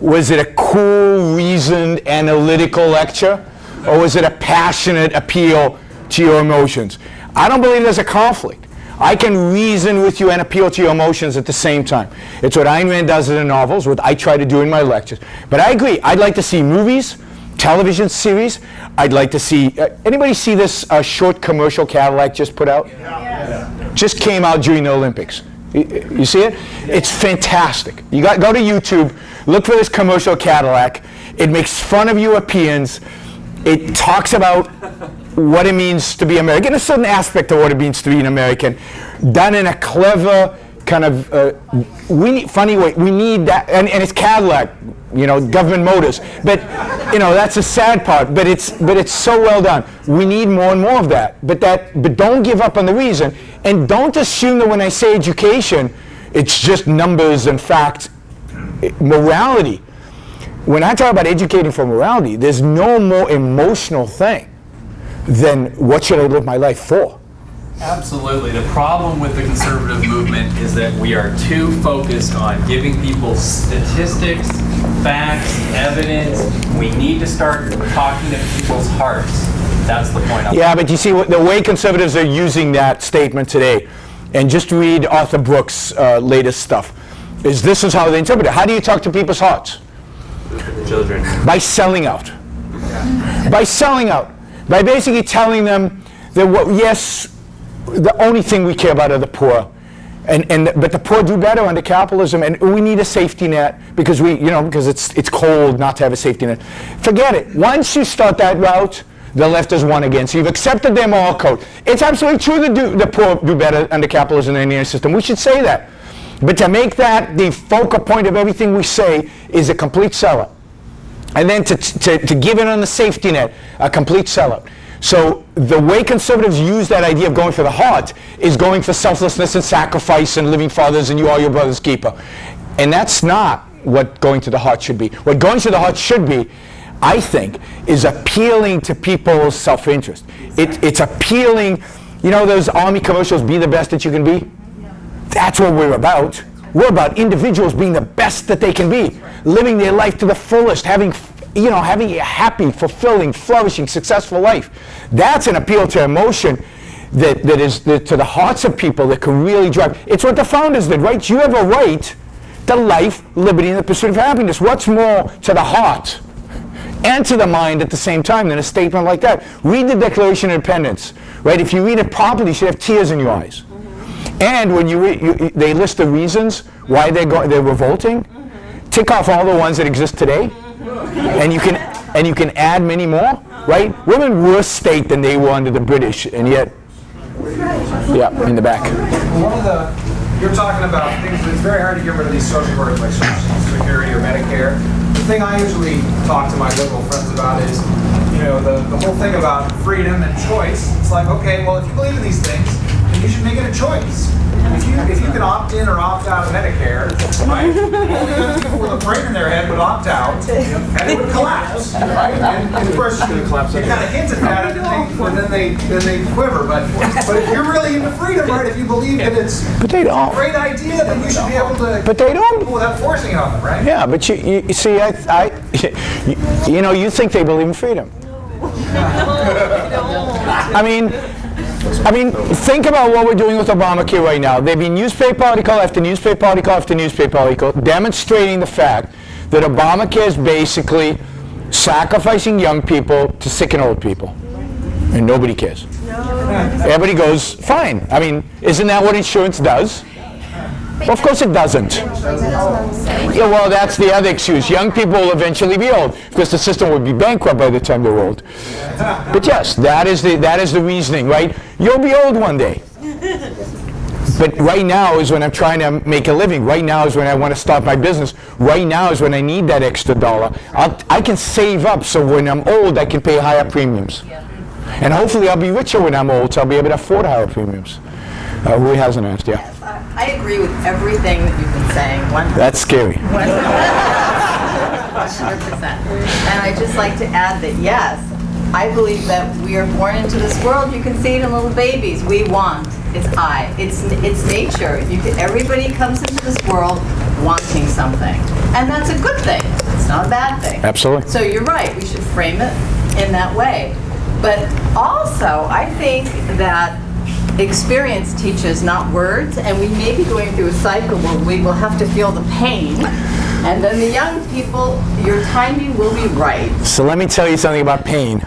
Was it a cool, reasoned, analytical lecture? Or was it a passionate appeal to your emotions? I don't believe there's a conflict. I can reason with you and appeal to your emotions at the same time. It's what Ayn Rand does in the novels, what I try to do in my lectures. But I agree. I'd like to see movies, television series. I'd like to see, anybody see this short commercial Cadillac just put out? Yeah. Just came out during the Olympics. You see it? It's fantastic. You go to YouTube, look for this commercial Cadillac. It makes fun of Europeans. It talks about what it means to be American, a certain aspect of what it means to be an American, done in a clever kind of funny way. We need that, and it's Cadillac, government motors. But that's a sad part. But it's so well done. We need more and more of that. But don't give up on the reason, and don't assume that when I say education, it's just numbers and facts. Morality. When I talk about educating for morality, there's no more emotional thing than what should I live my life for? Absolutely. The problem with the conservative movement is that we are too focused on giving people statistics, facts, evidence. We need to start talking to people's hearts. That's the point. Yeah, but you see, the way conservatives are using that statement today, and just read Arthur Brooks' latest stuff, this is how they interpret it. How do you talk to people's hearts? Children. By selling out. By selling out. By basically telling them that, yes, the only thing we care about are the poor. But the poor do better under capitalism, and we need a safety net because because it's cold not to have a safety net. Forget it. Once you start that route, the left has won again. So you've accepted their moral code. It's absolutely true that the poor do better under capitalism than any other system. We should say that. But to make that the focal point of everything we say is a complete sellout. And then to give it on the safety net, a complete sellout. So the way conservatives use that idea of going for the heart is going for selflessness and sacrifice and living for others and you are your brother's keeper. And that's not what going to the heart should be. What going to the heart should be, I think, is appealing to people's self-interest. It's appealing, you know those army commercials, be the best that you can be? That's what we're about. We're about individuals being the best that they can be, living their life to the fullest, having a happy, fulfilling, flourishing, successful life. That's an appeal to emotion that is to the hearts of people that can really drive. It's what the founders did, right? You have a right to life, liberty, and the pursuit of happiness. What's more to the heart and to the mind at the same time than a statement like that? Read the Declaration of Independence, right? If you read it properly, you should have tears in your eyes. And when they list the reasons why they're revolting, tick off all the ones that exist today, and you can add many more, right? We're in worse state than they were under the British, and yet, yeah, in the back. You're talking about things that it's very hard to get rid of these social workers like Social Security or Medicare. The thing I usually talk to my liberal friends about is, the whole thing about freedom and choice. It's like, okay, well, if you believe in these things, then you should make it a choice. If you can opt in or opt out of Medicare, right? Only those people with a brain in their head would opt out, and it would collapse, right? And of course, you kind of hint at that, and then they quiver. But if you're really into freedom, right? If you believe that it's a great idea, then you should be able to. But they don't. Without forcing it on them, right? Yeah, but you see, you think they believe in freedom. I mean, think about what we're doing with Obamacare right now. There've been newspaper article after newspaper article after newspaper article demonstrating the fact that Obamacare is basically sacrificing young people to sick and old people. And nobody cares. Everybody goes, fine. I mean, isn't that what insurance does? Well, of course it doesn't. Yeah, well, that's the other excuse. Young people will eventually be old because the system would be bankrupt by the time they're old. But yes, that is the reasoning, right? You'll be old one day. But right now is when I'm trying to make a living. Right now is when I want to start my business. Right now is when I need that extra dollar. I can save up so when I'm old I can pay higher premiums. And hopefully I'll be richer when I'm old so I'll be able to afford higher premiums. Who hasn't asked? Yeah. Yes, I agree with everything that you've been saying. 100%. That's scary. 100%. And I'd just like to add that, yes, I believe that we are born into this world. You can see it in little babies. We want. It's nature. Everybody comes into this world wanting something. And that's a good thing. It's not a bad thing. Absolutely. So you're right. We should frame it in that way. But also, I think that experience teaches, not words, and we may be going through a cycle where we will have to feel the pain, and then the young people, your timing will be right. So let me tell you something about pain.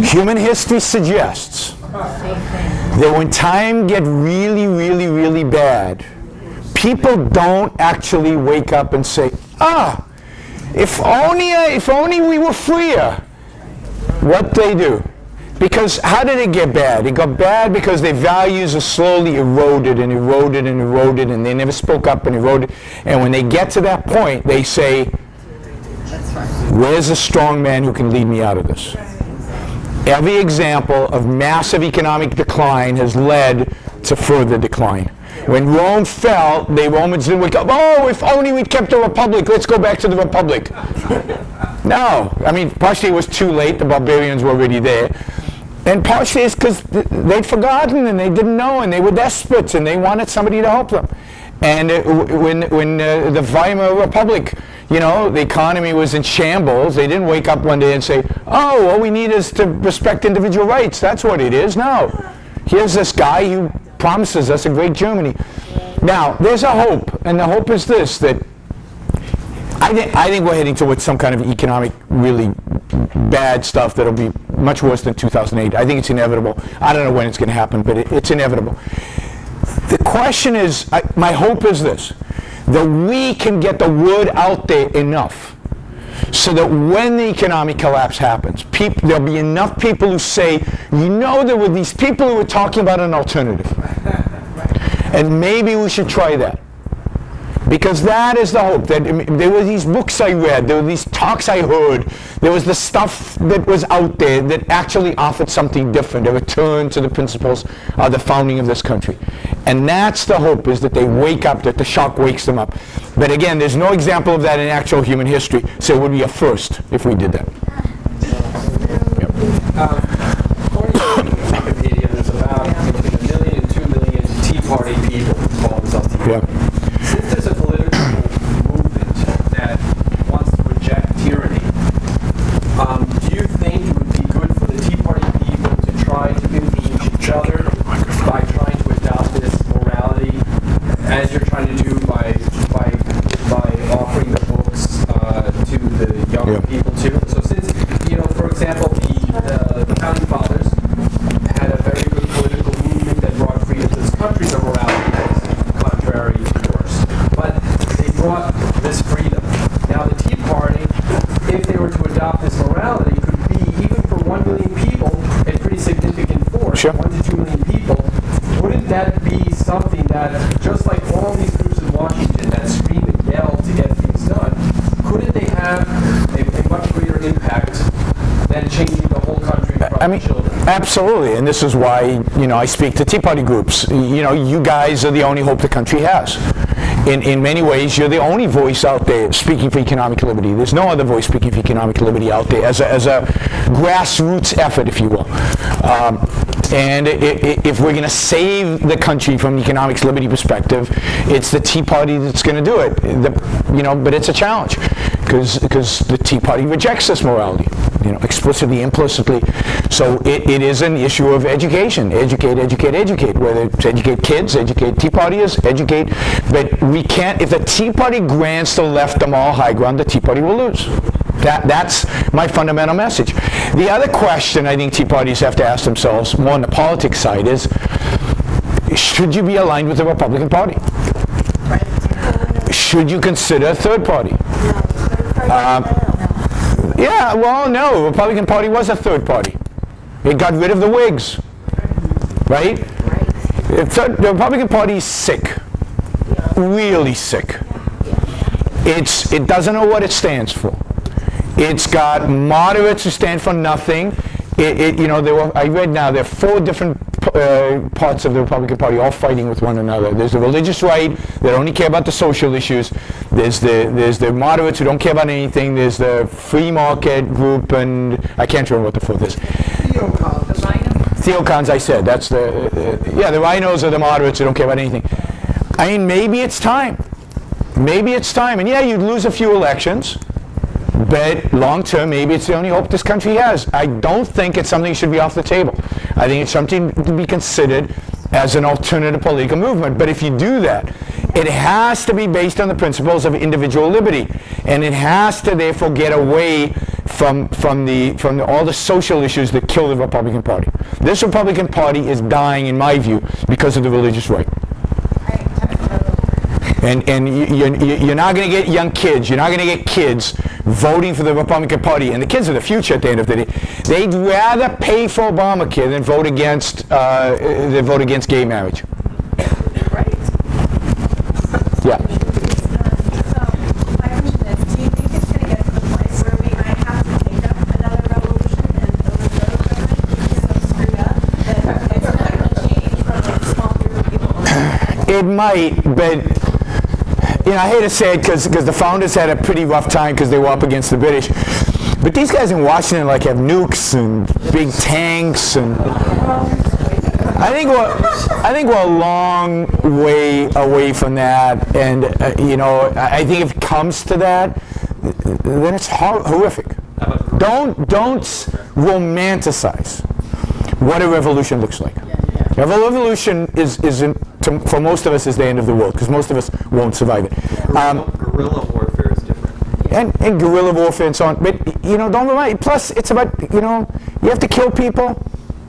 Human history suggests that when time gets really, really, really bad, people don't actually wake up and say, if only we were freer. What they do? Because how did it get bad? It got bad because their values are slowly eroded and eroded and eroded, and they never spoke up and eroded. And when they get to that point, they say, where's a strong man who can lead me out of this? Every example of massive economic decline has led to further decline. When Rome fell, the Romans didn't wake up, oh, if only we'd kept a republic, let's go back to the republic. No, I mean, partially it was too late, the barbarians were already there. And partially it's because they'd forgotten and they didn't know and they were desperate and they wanted somebody to help them. And when the Weimar Republic, the economy was in shambles, they didn't wake up one day and say, oh, all we need is to respect individual rights. That's what it is. No. Here's this guy who promises us a great Germany. Now, there's a hope, and the hope is this, that I think we're heading towards some kind of economic, really bad stuff that'll be much worse than 2008. I think it's inevitable. I don't know when it's going to happen, but it's inevitable. The question is, my hope is this, that we can get the word out there enough so that when the economic collapse happens, there'll be enough people who say, there were these people who were talking about an alternative. And maybe we should try that. Because that is the hope. That there were these books I read, there were these talks I heard, there was the stuff that was out there that actually offered something different, a return to the principles of the founding of this country. And that's the hope, is that they wake up, that the shock wakes them up. But again, there's no example of that in actual human history, so it would be a first if we did that. According to Wikipedia, there's about between 1 million and 2 million Tea Party people who call themselves Tea Party. Yeah. Since there's a political movement that wants to reject tyranny, do you think it would be good for the Tea Party people to try to influence each other by trying to adopt this morality, as you're trying to do by offering the books to the younger people too? So since, for example, the Founding Fathers had a very good political movement that brought freedom to this country, the morality was contrary to yours. But they brought this freedom. Now the Tea Party, if they were to adopt this morality, could be, even for 1 million people, a pretty significant force. Sure. 1 to 2 million people. Wouldn't that be something that, just like all these groups in Washington that scream and yell to get things done, couldn't they have a much greater impact than changing the whole country from children? Absolutely, and this is why, I speak to Tea Party groups. You guys are the only hope the country has. In many ways, you're the only voice out there speaking for economic liberty. There's no other voice speaking for economic liberty out there as a grassroots effort, if you will. And if we're going to save the country from an economic liberty perspective, it's the Tea Party that's going to do it. But it's a challenge because the Tea Party rejects this morality, explicitly, implicitly. So it is an issue of education. Educate, educate, educate. Whether it's educate kids, educate Tea Partiers, educate. But we can't, if the Tea Party grants the left the moral high ground, the Tea Party will lose. That's my fundamental message. The other question I think Tea Parties have to ask themselves, more on the politics side, is should you be aligned with the Republican Party? Should you consider a third party? Yeah, well, no. The Republican Party was a third party. It got rid of the Whigs, right? The Republican Party is sick, really sick. It doesn't know what it stands for. It's got moderates who stand for nothing. I read now there are 4 different parts of the Republican Party all fighting with one another. There's the religious right that only care about the social issues. There's the moderates who don't care about anything. There's the free market group, and I can't remember what the 4th is. Theocons, I said. That's the rhinos are the moderates who don't care about anything. I mean, maybe it's time. Maybe it's time. And yeah, you'd lose a few elections. But long term, maybe it's the only hope this country has. I don't think it's something that should be off the table. I think it's something to be considered as an alternative political movement. But if you do that, it has to be based on the principles of individual liberty, and it has to therefore get away from all the social issues that kill the Republican Party. This Republican Party is dying, in my view, because of the religious right. And you're not going to get young kids, you're not going to get kids voting for the Republican Party, and the kids are the future at the end of the day. They'd rather pay for Obamacare than vote against gay marriage. Right. Yeah. So, my question is, do you think it's going to get to the place where we might have to take up another revolution and overthrow the government because it's so screwed up that it's not going to change from a small group of people? It might, but I hate to say it because the founders had a pretty rough time because they were up against the British. But these guys in Washington have nukes and big tanks, and I think we're a long way away from that. And I think if it comes to that, then it's horrific. Don't romanticize what a revolution looks like. A revolution for most of us is the end of the world because most of us won't survive it. Guerrilla warfare is different. And guerrilla warfare and so on. But don't remind. Plus, it's about you have to kill people.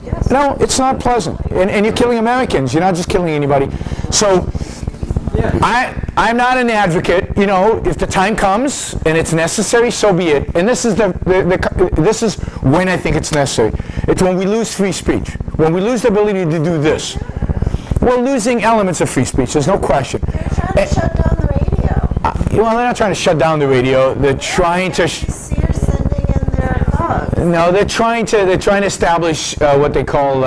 Yes. No, it's not pleasant. And you're killing Americans. You're not just killing anybody. So I'm not an advocate. If the time comes and it's necessary, so be it. And this is this is when I think it's necessary. It's when we lose free speech. When we lose the ability to do this. We're losing elements of free speech, there's no question. They're trying to shut down the radio. Well, they're not trying to shut down the radio. They're trying to... You're sending in their thoughts. No, they're trying to establish what they call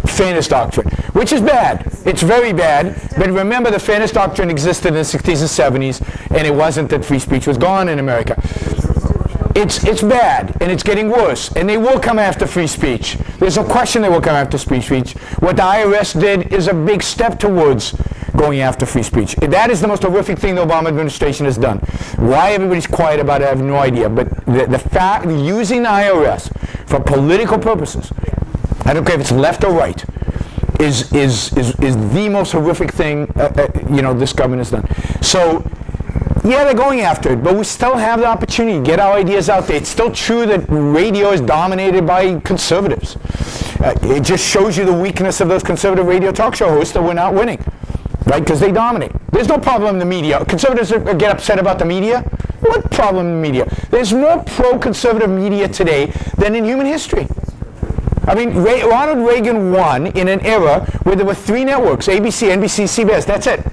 fairness doctrine, which is bad. It's very bad. But remember, the fairness doctrine existed in the 60s and 70s, and it wasn't that free speech was gone in America. It's bad, and it's getting worse, and they will come after free speech. There's no question they will come after free speech. What the IRS did is a big step towards going after free speech. That is the most horrific thing the Obama administration has done. Why everybody's quiet about it, I have no idea. But the fact using the IRS for political purposes, I don't care if it's left or right, is the most horrific thing this government has done. So, yeah, they're going after it, but we still have the opportunity to get our ideas out there. It's still true that radio is dominated by conservatives. It just shows you the weakness of those conservative radio talk show hosts that we're not winning, right? Because they dominate. There's no problem in the media. Conservatives get upset about the media. What problem in the media? There's more pro-conservative media today than in human history. I mean, Ronald Reagan won in an era where there were 3 networks, ABC, NBC, CBS, that's it.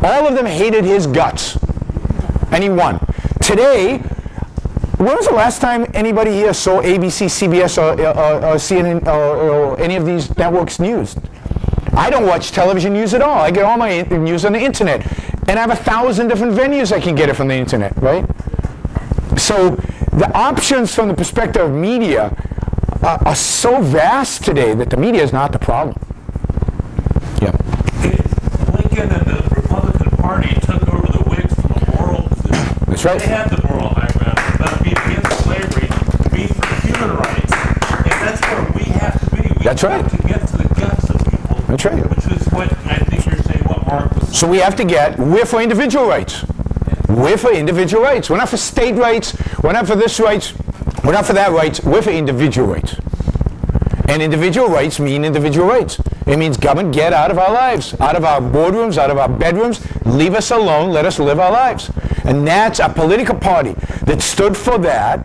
All of them hated his guts. And he won. Today, when was the last time anybody here saw ABC, CBS, or CNN, or any of these networks news? I don't watch television news at all. I get all my news on the internet. And I have 1,000 different venues I can get it from the internet, right? So the options from the perspective of media are so vast today that the media is not the problem. Yeah. Lincoln and the Republican Party took over the Whigs from a moral position. That's right. They had the moral high ground about being against slavery, being for human rights, and that's where we have to be. We That's right. have to get to the guts of people. That's right. Which is what I think you're saying. What Mark was saying. So we have to we're for individual rights. We're for individual rights. We're not for state rights. We're not for this rights. We're not for that rights. We're for individual rights. And individual rights mean individual rights. It means government, get out of our lives, out of our boardrooms, out of our bedrooms, leave us alone, let us live our lives. And that's a political party that stood for that.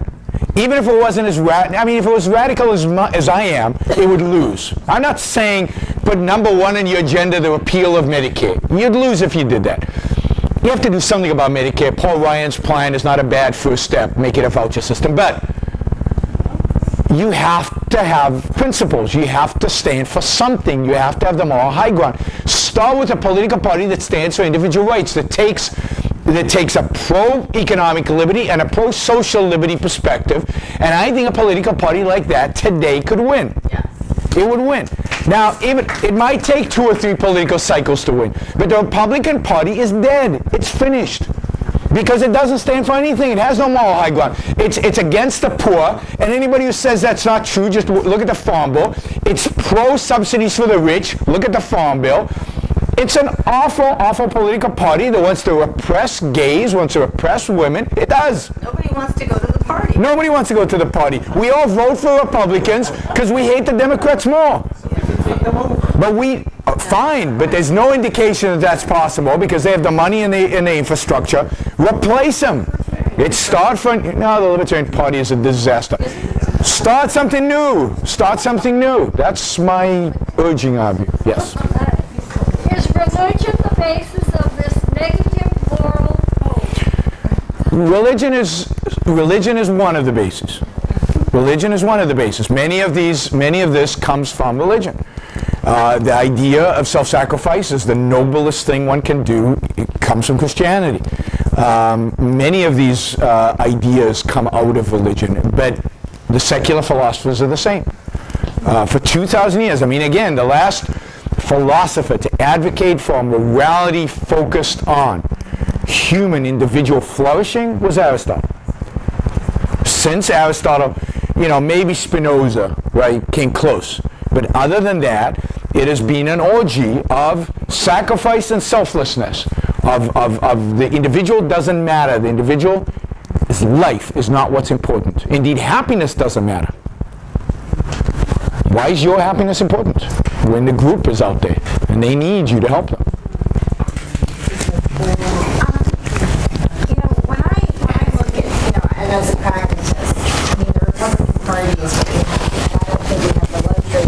Even if it wasn't as if it was radical as I am, it would lose. I'm not saying put number 1 on your agenda the repeal of Medicare. You'd lose if you did that. You have to do something about Medicare. Paul Ryan's plan is not a bad first step, make it a voucher system. But you have to have principles. You have to stand for something. You have to have the moral high ground. Start with a political party that stands for individual rights, that takes a pro-economic liberty and a pro-social liberty perspective. And I think a political party like that today could win. Yes. It would win. Now, it might take 2 or 3 political cycles to win, but the Republican Party is dead. It's finished. Because it doesn't stand for anything. It has no moral high ground. It's against the poor, and anybody who says that's not true, just look at the Farm Bill. It's pro-subsidies for the rich. Look at the Farm Bill. It's an awful, awful political party that wants to repress gays, wants to repress women. It does. Nobody wants to go to the party. Nobody wants to go to the party. We all vote for Republicans because we hate the Democrats more. But fine, but there's no indication that that's possible because they have the money and the infrastructure. Replace them. The Libertarian Party is a disaster. Start something new. Start something new. That's my urging of you. Yes. Is religion the basis of this negative moral code? Religion is one of the bases. Religion is one of the bases. Many of this comes from religion. The idea of self-sacrifice is the noblest thing one can do. It comes from Christianity. Many of these ideas come out of religion, but the secular philosophers are the same. For 2,000 years, again, the last philosopher to advocate for a morality focused on human individual flourishing was Aristotle. Since Aristotle, maybe Spinoza, right, came close. But other than that, it has been an orgy of sacrifice and selflessness. Of the individual doesn't matter. The individual's life is not what's important. Indeed, happiness doesn't matter. Why is your happiness important? When the group is out there and they need you to help them. When I look at, and as a pragmatist, the Republican Party is, I don't think we have the luxury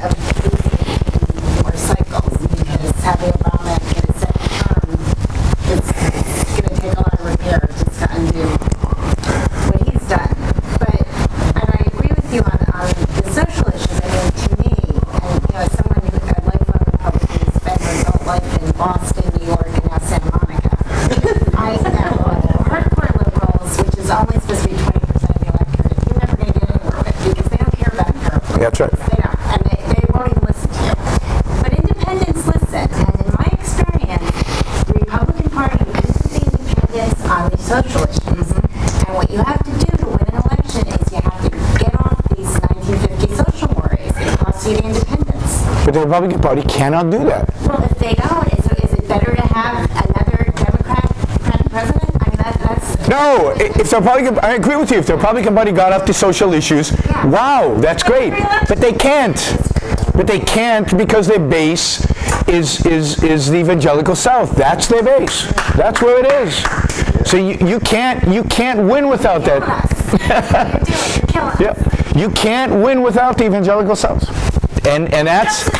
of only supposed to be 20% of the electorate, you're never going to get anywhere with it because they don't care about America. That's right. They don't, and they won't even listen to you. But independents listen, and in my experience, the Republican Party uses the independents on the social issues, and what you have to do to win an election is you have to get off these 1950 social mores. It costs you the independents. But the Republican Party cannot do that. Well, if they don't, is it better to have another Democrat president? I mean, that's... No, if the Republican, I agree with you. If the Republican Party got off the social issues, wow, that's great. But they can't. But they can't because their base is the evangelical South. That's their base. That's where it is. So you can't win without that. Yeah, you can't win without the evangelical South. And that's. Would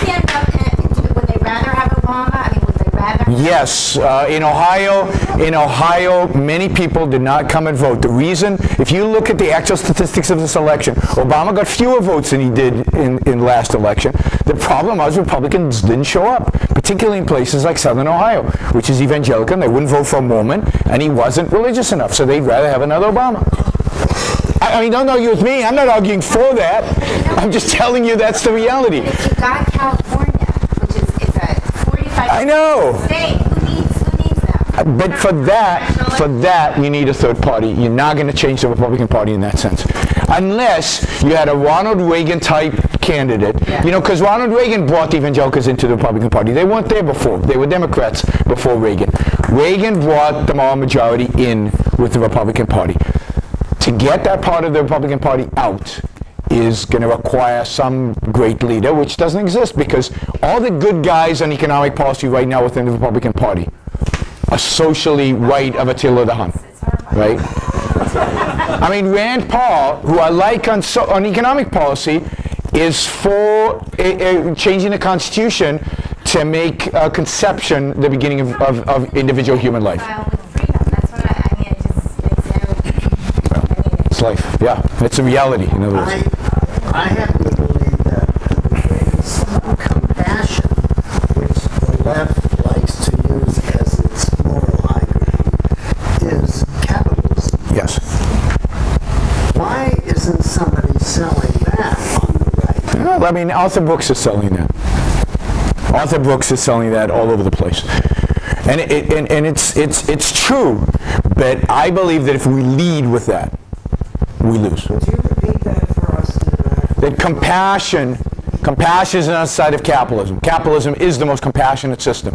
they rather have Obama? I mean, would they rather? Yes, in Ohio, many people did not come and vote. The reason, if you look at the actual statistics of this election, Obama got fewer votes than he did in last election. The problem was Republicans didn't show up, particularly in places like Southern Ohio, which is evangelical, and they wouldn't vote for a Mormon, and he wasn't religious enough, so they'd rather have another Obama. I mean, don't argue with me. I'm not arguing for that. I'm just telling you that's the reality. If you got California, which is a 45 I know. state, who needs them? But for that, you need a third party. You're not going to change the Republican Party in that sense. Unless you had a Ronald Reagan type candidate. You know, because Ronald Reagan brought the evangelicals into the Republican Party. They weren't there before. They were Democrats before Reagan. Reagan brought the moral majority in with the Republican Party. To get that part of the Republican Party out is going to require some great leader, which doesn't exist because all the good guys on economic policy right now within the Republican Party are socially right of Attila the Hun, right? I mean, Rand Paul, who I like on economic policy, is for changing the Constitution to make conception the beginning of individual human life. It's life, yeah. It's a reality, in other words. I happen to believe that there is some compassion, which the left likes to use as its moral high ground, is capitalism. Yes. Why isn't somebody selling that on the right? Well, I mean, Arthur Brooks is selling that. Arthur Brooks is selling that all over the place. And it's true, but I believe that if we lead with that, we lose. Would you repeat that for us? That compassion is on the side of capitalism. Capitalism is the most compassionate system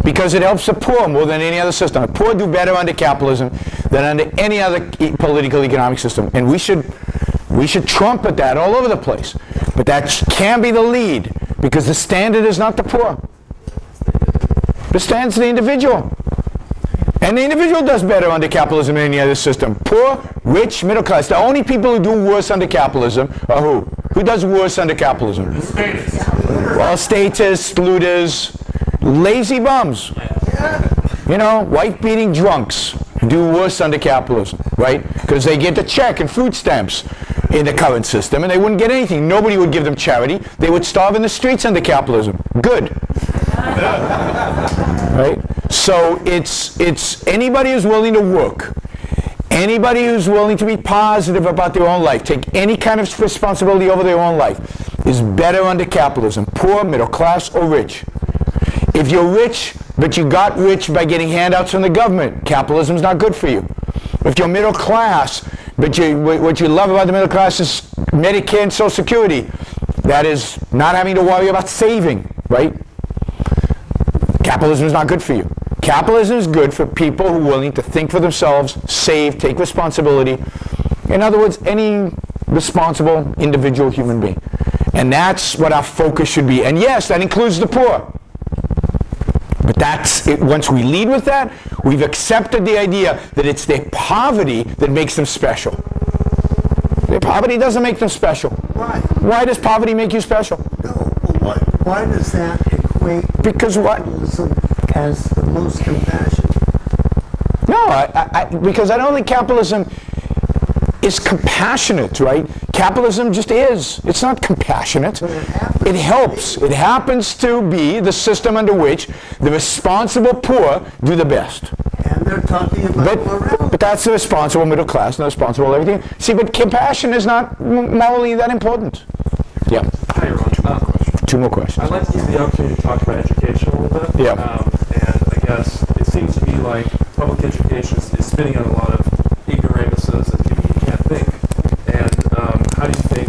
because it helps the poor more than any other system. The poor do better under capitalism than under any other political economic system. And we should trumpet that all over the place. But that can be the lead because the standard is not the poor. The standard is the individual. And the individual does better under capitalism than any other system. Poor, rich, middle class. The only people who do worse under capitalism are who? Who does worse under capitalism? The statists. Well, statists, looters, lazy bums. You know, wife-beating drunks do worse under capitalism, right? Because they get the check and food stamps in the current system, and they wouldn't get anything. Nobody would give them charity. They would starve in the streets under capitalism. Good. Right? So it's anybody who's willing to work, anybody who's willing to be positive about their own life, take any kind of responsibility over their own life, is better under capitalism, poor, middle class, or rich. If you're rich, but you got rich by getting handouts from the government, capitalism's not good for you. If you're middle class, but what you love about the middle class is Medicare and Social Security, that is not having to worry about saving, right? Capitalism is not good for you. Capitalism is good for people who are willing to think for themselves, save, take responsibility. In other words, any responsible individual human being. And that's what our focus should be. And yes, that includes the poor. But that's it. Once we lead with that, we've accepted the idea that it's their poverty that makes them special. Their poverty doesn't make them special. Why? Why does poverty make you special? No. Why does that equate because capitalism as the most compassion? No, because I don't think capitalism is compassionate, right? Capitalism just is. It's not compassionate. It helps. It happens to be the system under which the responsible poor do the best. And they're talking about morality. But that's the responsible middle class and the responsible everything. See, but compassion is not morally that important. Yeah. Hi, Yaron. 2 more questions. I'd like to use the opportunity to talk about education a little bit. Yeah. And I guess it seems to me like public education is spinning on a lot of ignoramuses and people you can't think. And how do you think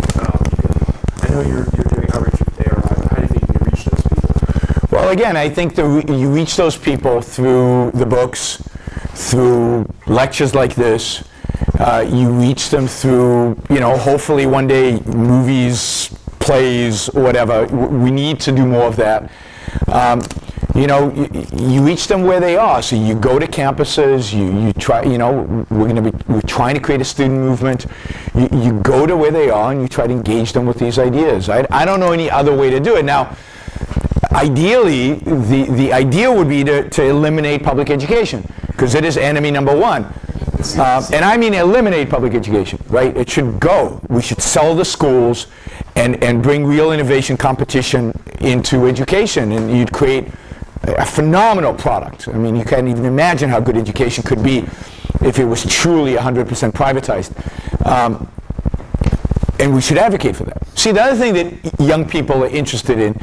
I know you're doing outreach with ARI, but how do you think you reach those people? Well, again, I think you reach those people through the books, through lectures like this. You reach them through, hopefully one day movies, plays, or whatever. We need to do more of that. You reach them where they are. So you go to campuses. You try. We're trying to create a student movement. You go to where they are and you try to engage them with these ideas. I don't know any other way to do it. Now, ideally, the idea would be to eliminate public education, because it is enemy number 1. And I mean eliminate public education, right? It should go. We should sell the schools and bring real innovation competition into education, and you'd create a phenomenal product. I mean, you can't even imagine how good education could be if it was truly 100% privatized. And we should advocate for that. See, the other thing that young people are interested in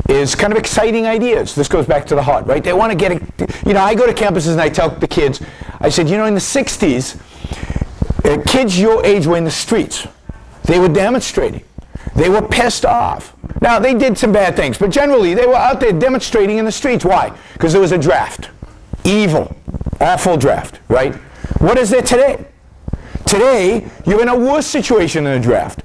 is kind of exciting ideas. This goes back to the heart, right? They want to get I go to campuses and I tell the kids, I said, in the 60s, kids your age were in the streets. They were demonstrating. They were pissed off. Now, they did some bad things, but generally, they were out there demonstrating in the streets. Why? Because there was a draft. Evil, awful draft, right? What is there today? Today, you're in a worse situation in a draft.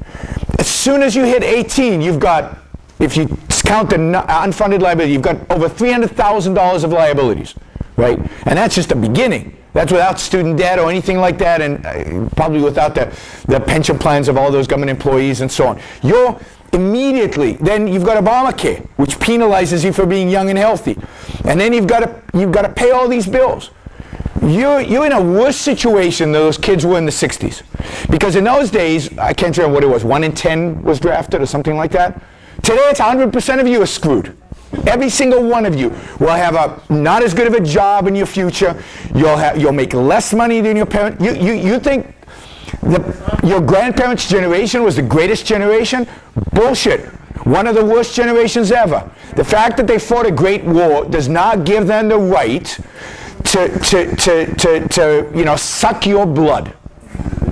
As soon as you hit 18, you've got, if you count the unfunded liability, you've got over $300,000 of liabilities, right? And that's just the beginning. That's without student debt or anything like that, and probably without the pension plans of all those government employees and so on. You're immediately, then you've got Obamacare, which penalizes you for being young and healthy. And then you've got to pay all these bills. You're in a worse situation than those kids were in the 60s. Because in those days, I can't remember what it was, 1 in 10 was drafted or something like that. Today, it's 100% of you are screwed. Every single one of you will have not as good of a job in your future. You'll make less money than your parents. You think your grandparents' generation was the greatest generation? Bullshit. One of the worst generations ever. The fact that they fought a great war does not give them the right to suck your blood,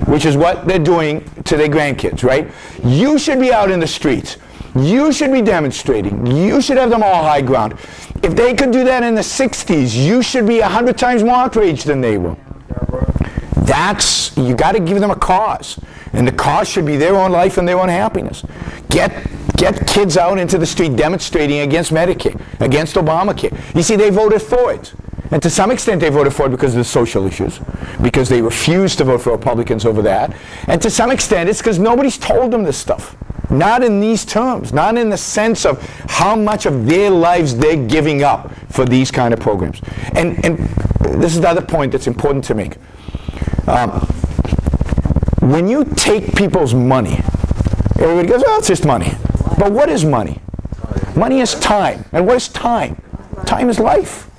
which is what they're doing to their grandkids, right? You should be out in the streets. You should be demonstrating. You should have them all high ground. If they could do that in the 60s, you should be 100 times more outraged than they were. You got to give them a cause. And the cause should be their own life and their own happiness. Get kids out into the street demonstrating against Medicare, against Obamacare. You see, they voted for it. And to some extent, they voted for it because of the social issues, because they refused to vote for Republicans over that. And to some extent, it's because nobody's told them this stuff. Not in these terms, not in the sense of how much of their lives they're giving up for these kind of programs. And this is the other point that's important to make. When you take people's money, everybody goes, oh, it's just money. But what is money? Money is time. And what is time? Time is life.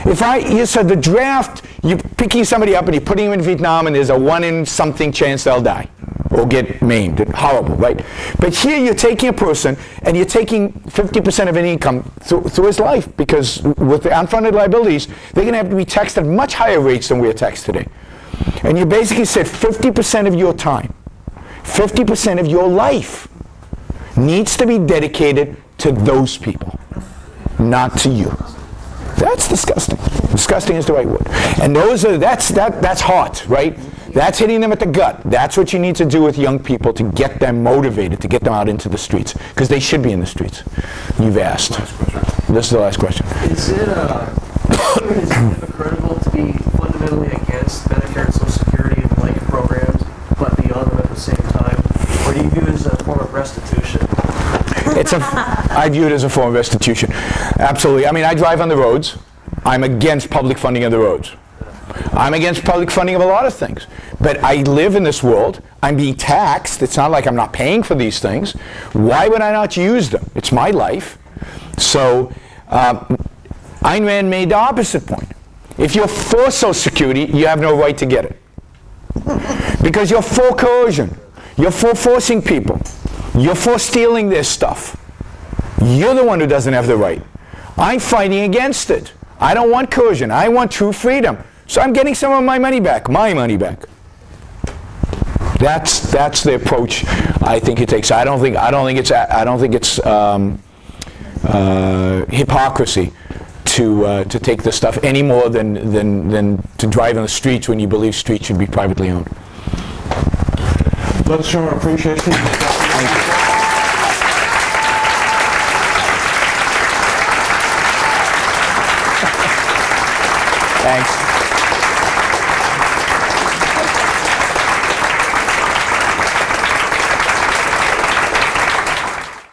You said the draft, you're picking somebody up and you're putting them in Vietnam and there's a 1 in something chance they'll die or get maimed. Horrible, right? But here you're taking a person and you're taking 50% of an income through his life, because with the unfunded liabilities, they're going to have to be taxed at much higher rates than we're taxed today. And you basically said 50% of your time, 50% of your life needs to be dedicated to those people, not to you. That's disgusting. Disgusting is the right word. And that's heart, right? That's hitting them at the gut. That's what you need to do with young people to get them motivated, to get them out into the streets, because they should be in the streets. You've asked. This is the last question. Is it hypocritical to be fundamentally against Medicare and Social Security and blanket programs, but be on them at the same time? Or do you view it as a form of restitution? I view it as a form of restitution. Absolutely. I mean, I drive on the roads. I'm against public funding of the roads. I'm against public funding of a lot of things. But I live in this world. I'm being taxed. It's not like I'm not paying for these things. Why would I not use them? It's my life. So Ayn Rand made the opposite point. If you're for Social Security, you have no right to get it. Because you're for coercion. You're for forcing people. You're for stealing their stuff. You're the one who doesn't have the right. I'm fighting against it. I don't want coercion. I want true freedom. So I'm getting some of my money back. My money back. That's the approach I think it takes. I don't think it's hypocrisy to take this stuff any more than to drive on the streets when you believe streets should be privately owned. Let's show our appreciation. Thanks.